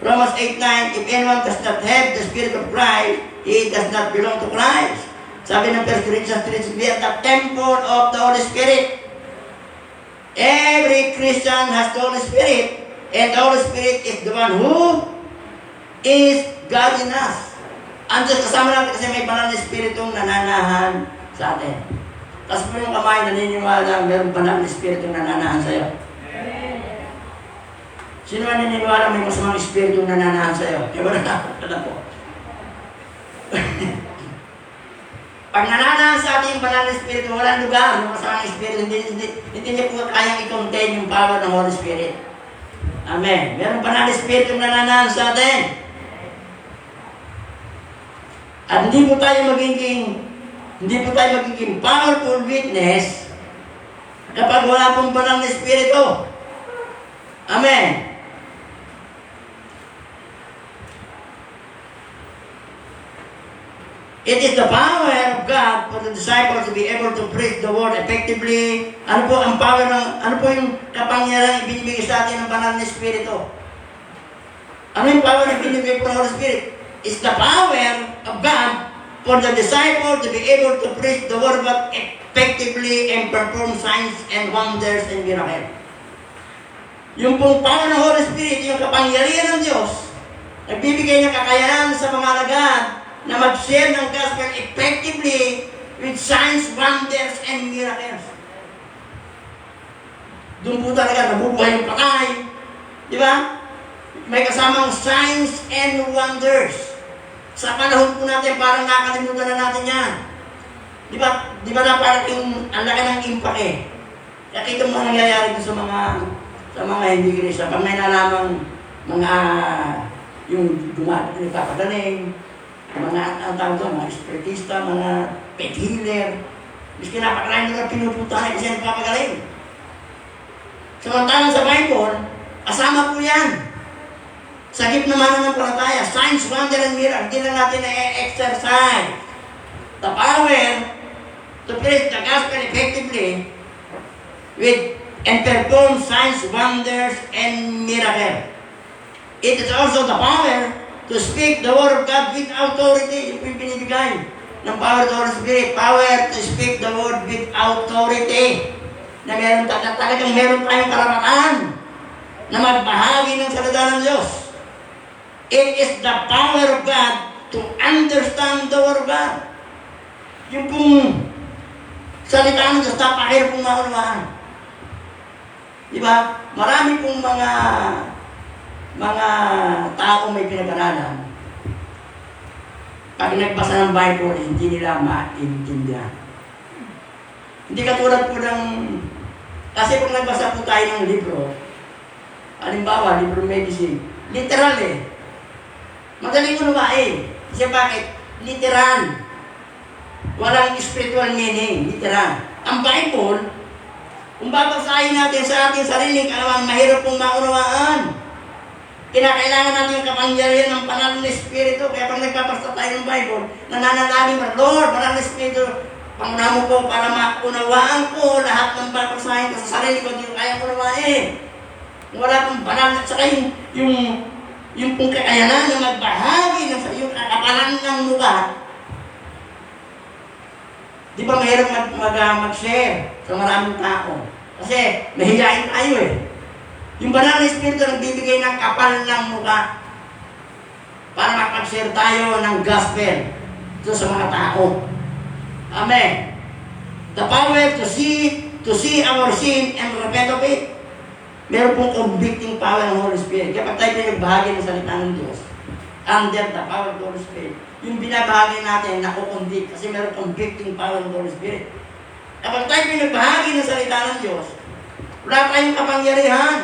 Romans 8:9, if anyone does not have the Spirit of Christ, he does not belong to Christ. Sabi ng 1 Corinthians 3, we are the temple of the Holy Spirit. Every Christian has the Holy Spirit, and the Holy Spirit is the one who is God in us. Andiyan kasama natin kasi may banal na Espiritong nananahan sa atin. Tapos po yung kamay naniniwala, mayroong banal na Espiritong nananahan sa'yo. Sino man naniniwala may masamang Espiritong nananahan sa'yo? Kaya wala na po. Pag nananahan sa ating banal na Espiritu, walang lugar ng masamang Espiritu, hindi niya po kayang i-contain yung power ng Holy Spirit. Amen. Meron banal na Espiritu na nananahan sa atin. At hindi po tayo magiging powerful witness kapag wala pong banal na Espiritu. Amen. It is the power of God for the disciples to be able to preach the word effectively. Ano po ang power ano po yung kapangyarihan ibinibigay sa atin ng banal na Espiritu? Ano yung power na ibinibigay po ng Holy Spirit? It's the power of God for the disciple to be able to preach the word of God effectively and perform signs and wonders and miracles. Yung pong power ng Holy Spirit, yung kapangyarihan ng Diyos, nagbibigay ng kakayahan sa mga alagad na mag-share ng gospel effectively with signs, wonders, and miracles. Doon po talaga nabubuhay yung patay. Di ba? May kasamang signs and wonders. Sa panahon po natin, parang nakalimutan na natin yan. Di ba na parang ang laki ng impact eh. Kaya ito mga nangyayari sa mga hindi Kirista. Pag may nalamang mga yung nagpapagaling, mga mga espiritista, mga pet healer, miski napakalain nila pinupuntahan kasi nagpapagaling. Samantalang sa Bible, asama po yan. Sagip naman ng palataya, signs, wonder, and miracle, hindi lang natin na-exercise the power to preach the gospel effectively and perform signs, wonders, and miracles. It is also the power to speak the word of God with authority. Yung pinibigay ng power of the Holy Spirit. Power to speak the word with authority. Na talagang meron tayong karapatan na magbahagi ng salita ng Diyos. It is the power of God to understand the word of God. Yung pong salita ng Diyos, napakahirap pong maunawaan. Diba? Marami pong mga tao may pinag-aralan. Pag nagbasa ng Bible, hindi nila maintindihan. Hindi katulad po ng... Kasi pag nagbasa po tayo ng libro, halimbawa, libro medicine, literal eh. Madaling unawain. Kasi bakit? Literal. Walang spiritual meaning. Literal. Ang Bible, kung babasahin natin sa ating sariling kalawang, mahirap pong maunawaan. Kinakailangan natin yung kapangyarihan ng banal na Espiritu. Kaya pag nagpapasta tayo ng Bible, nananalangin mo, Lord, banal na Espiritu, pangunahan mo po para maunawaan ko lahat ng babasahin ko sa sarili ko, hindi ko kayang unawain. Wala pong banal at saka yung pong kakayanan na magbahagi ng yung kakapalan ng mukha. Di ba mahirap mag-share sa maraming tao? Kasi mahihain tayo eh. Yung banal na Espiritu nagbibigay ng kapal ng mukha para makapag-share tayo ng gospel doon sa mga tao. Amen. The power to see our sin and repent of it. Meron pong convicting power ng Holy Spirit. Kapag tayo pinagbahagi ng salita ng Diyos, under the power of the Holy Spirit, yung binabahagi natin, nakukonvict kasi meron convicting power ng Holy Spirit. Kapag tayo pinagbahagi ng salita ng Diyos, wala tayong kapangyarihan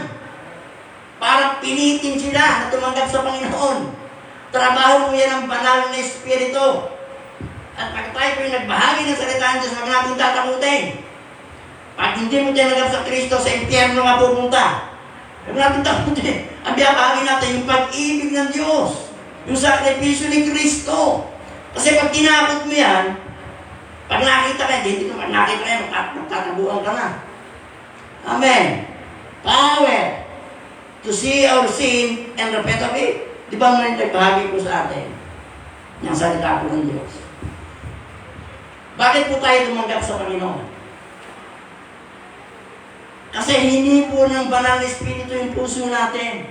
para pilitin sila na tumanggap sa Panginoon. Trabaho po yan ng banal na Espiritu. At pag tayo pinagbahagi ng salita ng Diyos, huwag natin tatakutin. Pag hindi mo tinanggap sa Kristo, sa impyerno nga pupunta. Huwag natin takutin. Ang binabahagi natin yung pag-ibig ng Diyos. Yung sakripisyo ni Kristo. Kasi pag tinakot mo yan, pag nakita ka, hindi ko nakita ka yan, magtatabuan ka na. Amen. Power to see our sin and repent of it. Di ba may nagbahagi po sa atin? Yung salita po ng Diyos. Bakit po tayo tumanggap sa Panginoon? Kasi hindi po ng banal na Espiritu yung puso natin.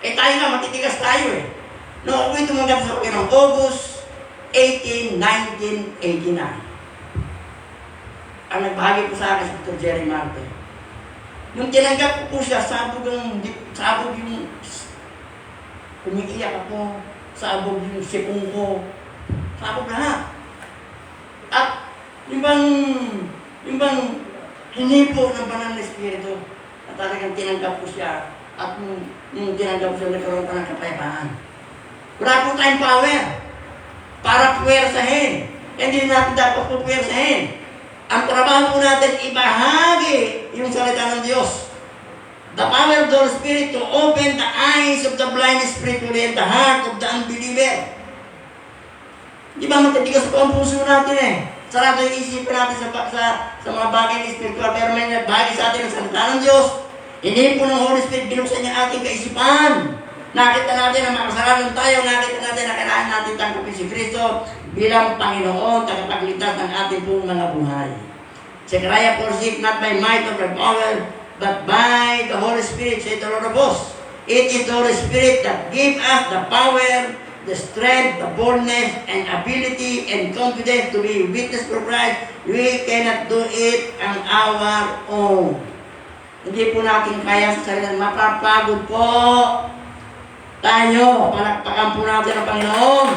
Eh tayo nga, matitigas tayo eh. Noong ako'y tumanggap sa Panginoon, August 18, 1989. Ang nagbahagi po sa akin si Dr. Jerry Marte. Nung tinanggap ko po siya, sabog yung umiiyak ako, sabog yung sipong ko, sabog lahat. Yung bang hinipo ng banal na Espiritu at talagang tinanggap ko siya at nung tinanggap siya, nagkaroon ka ng kapayapaan. Wala po tayong power para puwersahin. Hindi natin dapat po puwersahin. Ang trabaho po natin, ibahagi yung salita ng Diyos. The power of the Holy Spirit to open the eyes of the blind spiritually and the heart of the unbeliever. Di ba matatigas po ang puso natin eh. Sarado yung isipin natin sa mga bagay ng spiritual. Pero may nagbahagi sa atin ng salita ng Diyos. Hindi po ng Holy Spirit, binuksan niya ating kaisipan. Nakita natin na makasalanan tayo. Nakita natin na kailangan natin tanggapin si Kristo bilang Panginoon, tagapagligtas ng ating pong mga buhay. Zechariah 4:6, not by might or by power, but by the Holy Spirit, said the Lord of hosts. It is the Holy Spirit that gives us the power, the strength, the boldness, and ability, and confidence to be witness for Christ. We cannot do it on our own. Hindi po natin kaya sa sarili. Mapapagod po tayo. Palakpakan po natin ang Panginoon.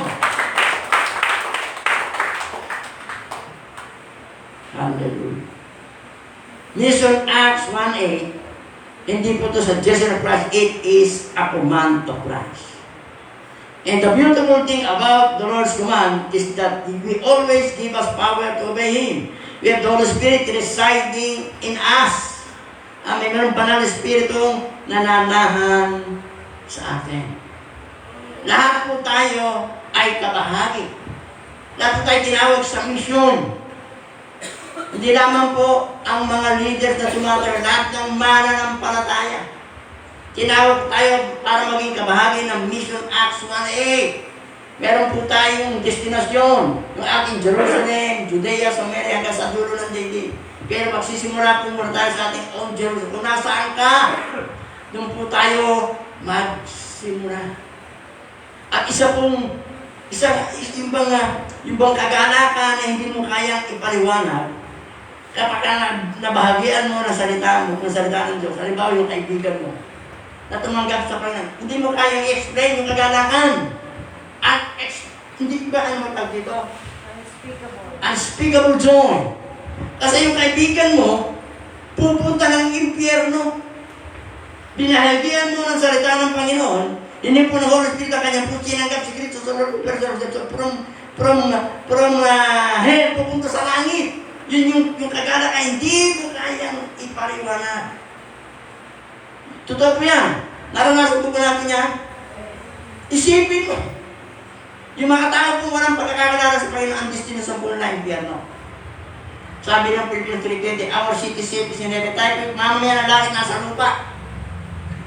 Hallelujah. Mission Acts 1:8, hindi po ito suggestion of Christ, it is a command of Christ. And the beautiful thing about the Lord's command is that He always give us power to obey Him. We have the Holy Spirit residing in us. May meron banal na Espiritu nananahan sa atin. Lahat po tayo ay kabahagi. Lahat po tayo tinawag sa misyon. Hindi lamang po ang mga leaders na tumatawag, lahat ng mananampalataya. Tinawag tayo para maging kabahagi ng Mission Acts 1:8. Meron po tayong destinasyon, yung ating Jerusalem, Judea, Samaria, hanggang sa dulo ng daigdig. Pero magsisimula po muna tayo sa ating own Jerusalem. Kung nasaan ka, doon po tayo magsimula. At yung bang kaganakan na hindi mo kayang ipaliwanag, kapag nabahagian mo ng salita ng Diyos, halimbawa yung kaibigan mo, na tumanggap sa Panginoon, hindi mo kayang i-explain yung kaganakan. Hindi ba ano matag dito? Unspeakable joy. Kasi yung kaibigan mo, pupunta ng impyerno. Binahagian mo ng salita ng Panginoon, hindi po ng Holy Spirit ang kanyang po sinanggap si Kristo sa from hell, pupunta sa langit. Yun yung kagala ka, hindi mo kayang ipaliwanag. Totoo po yan. Naranasan po ba natin yan? Isipin mo. Yung mga tao po walang pagkakakalala sa Panginoon, ang destino sa buong na impyerno. Sabi ng Philippians 3:20, our citizenship is in heaven. Tayo po, mamaya na langit nasa lupa.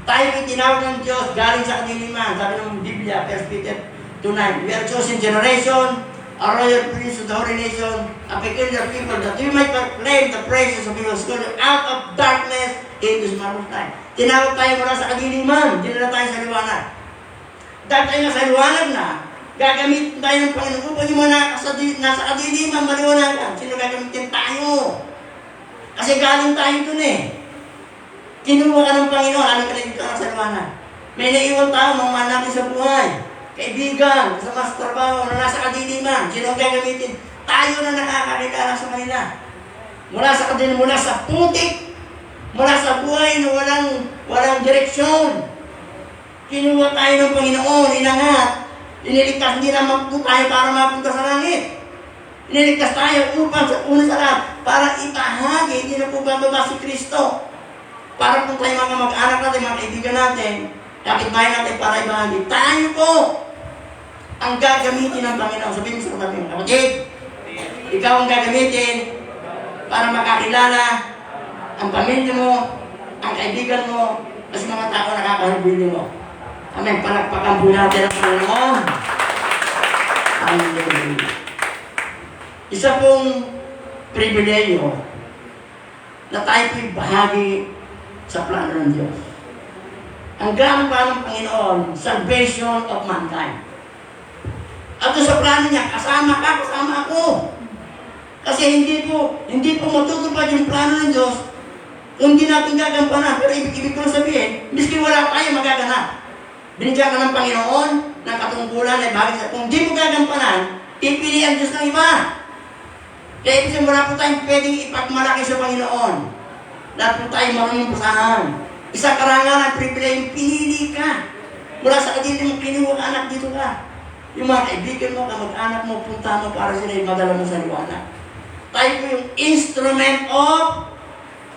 Tayo po tinawag ng Diyos galing sa kadiliman. Sabi ng Biblia, 1 Peter 2:9. We are chosen generation, a royal prince of the holy nation, a peculiar people, that we might proclaim the praises of His God out of darkness into His marvelous light. Tinawag tayo mula sa kadiliman, dinala tayo sa liwanag. Dahil tayo nasa liwanag na, gagamit tayo ng Panginoon upang yung mga nasa kadiliman, maliwanagan. Sino gagamitin tayo? Kasi galing tayo dun eh. Kinuha ka ng Panginoon, halika na dito sa liwanag. May naiwan tao, mga man natin sa buhay. Kaibigan, sa mas trabaho na nasa kadiliman, sino ang gagamitin? Tayo na nakakakilala sa kanila. Mula sa kadiliman, mula sa putik, mula sa buhay na walang direksyon. Kinuha tayo ng Panginoon, inangat, iniligtas, hindi naman po tayo para mapunta sa langit. Iniligtas tayo upang sa una sa lahat, para ipahagi, hindi na po bababa si Kristo. Para po tayo mga mag-anak natin, mga kaibigan natin, kapitbahay natin para ibahagi. Tayo po ang gagamitin ng Panginoon. Sabihin mo sa katabi mo, kapatid, ikaw ang gagamitin para makakilala ang pamilya mo, ang kaibigan mo, at mga tao nakakahalubili mo. Amen. Palakpakan po natin ang Panginoon. Amen. Isa pong pribileyo na tayo po'y bahagi sa plano ng Diyos. Ang gamit pa ng Panginoon, salvation of mankind. At sa plano niya, kasama ka, kasama ako. Kasi hindi po matutupad yung plano ng Diyos kung hindi natin gagampanan. Pero ibig ko sabihin, miski wala tayo magaganap. Binigyan ka ng Panginoon ng katungkulan ay bakit kung hindi mo gagampanan, pipili ang Diyos ng iba. Kaya ibig sabihin, wala po tayong pwedeng ipagmalaki sa Panginoon. Lahat po tayo marunong basahan. Isang karangalan, pribilehyo, pinili ka. Mula sa kadili mong kinuha ka, anak, dito ka. Yung mga kaibigan mo, kamag-anak mo, punta mo para sila madala mo sa liwanag. Tayo po yung instrument of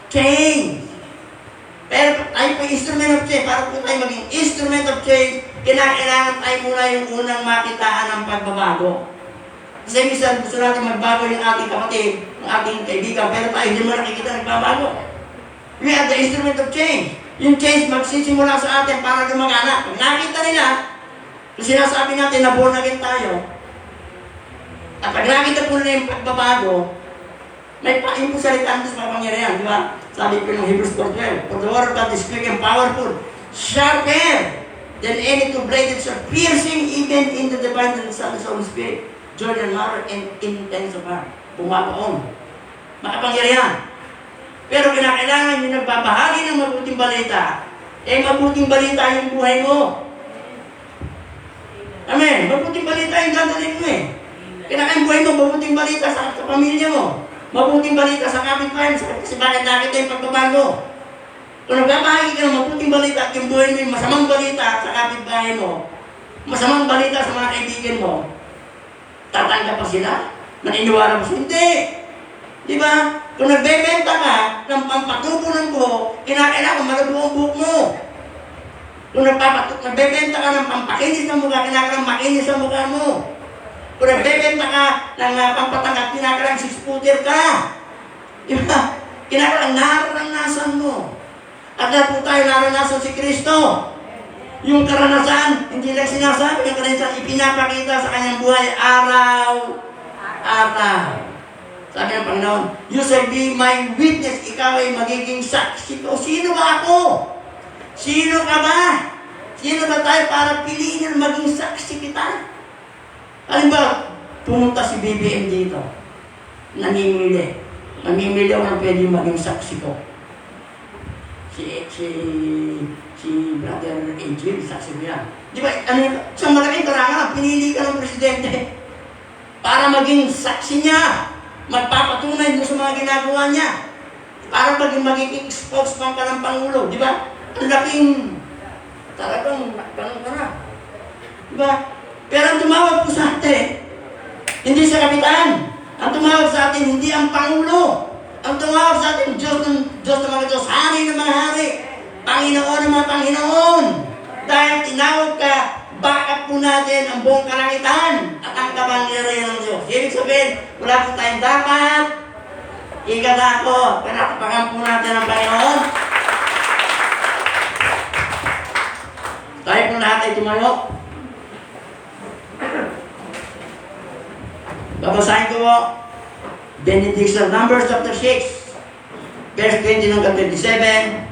change. Pero tayo po yung instrument of change. Para po tayo maging instrument of change, kailangan tayo muna yung unang makitaan ng pagbabago. Kasi minsan gusto natin magbago yung ating kapatid, yung ating kaibigan, pero tayo hindi mo nakikita nagbabago. We are the instrument of change. Yung change magsisimula sa atin para gumagana. Pag nakita nila, kung sinasabi natin na born again tayo, at pag nakita po nila yung pagbabago, may pain po salitaan sa kapangyarihan, di ba? Sabi po ng Hebrews 4:12, for the word of God is quick and powerful, sharper than any two-bladed sword, piercing even into the mind and the soul of the Holy Spirit, joy and marrow and intents of heart. Pumapaon. Makapangyarihan. Pero kinakailangan yung nagbabahagi ng mabuting balita, mabuting balita yung buhay mo. Amen. Mabuting balita yung dadalhin mo Kinakailangan buhay mo, mabuting balita sa pamilya mo. Mabuting balita sa kapitbahay, kasi bakit nakita yung pagbabago. Kung nagbabahagi ka ng mabuting balita at yung buhay mo yung masamang balita sa kapitbahay mo, masamang balita sa mga kaibigan mo, tatanggap pa sila? Maniniwala mo sila? Hindi! Di ba? Kung nagbebenta ka ng pampatubo ng buhok, kinakailangan malabo ang buhok mo. Kung nagbebenta ka ng pampakinis ng mukha, kinakailangan makinis ang mukha mo. Kung nagbebenta ka ng pampatangkat, kinakailangan 6-footer ka. Di ba? Kinakailangan naranasan mo. At lahat po tayo naranasan si Kristo. Yung karanasan, hindi lang sinasabi, yung karanasan ipinapakita sa kanyang buhay araw-araw. Sabi ng Panginoon, you shall be my witness, ikaw ay magiging saksi ko. Sino ba ako? Sino ka ba? Sino ba tayo para piliin na maging saksi kita? Halimbawa, pumunta si BBM dito. Namimili. Namimili ako na pwede maging saksi ko. Si Brother Angel, saksi ko yan. Di ba, sa malaking karangalan, pinili ka ng presidente para maging saksi niya. Magpapatunay doon sa mga ginagawa niya. Para magiging spokesman ka ng Pangulo. Di ba? Ang laking, talagang, ganun ka na. Di ba? Pero ang tumawag po sa atin, hindi sa kapitan. Ang tumawag sa atin, hindi ang Pangulo. Ang tumawag sa atin, Diyos ng mga Diyos, Hari ng mga Hari, Panginoon ng mga Panginoon. Dahil tinawag ka, backup po natin ang buong kalangitan at ang kapangyarihan ng Diyos. Ibig sabihin, wala po tayong dapat ikadako. Pinatapakan po natin ang Panginoon. Tayo po lahat ay tumayo. Babasahin ko po, benediction, Numbers chapter 6, verse 20 hanggang 27.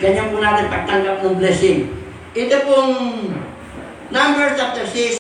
Ganyan po natin pagtanggap ng blessing. Ito pong Numbers chapter 6,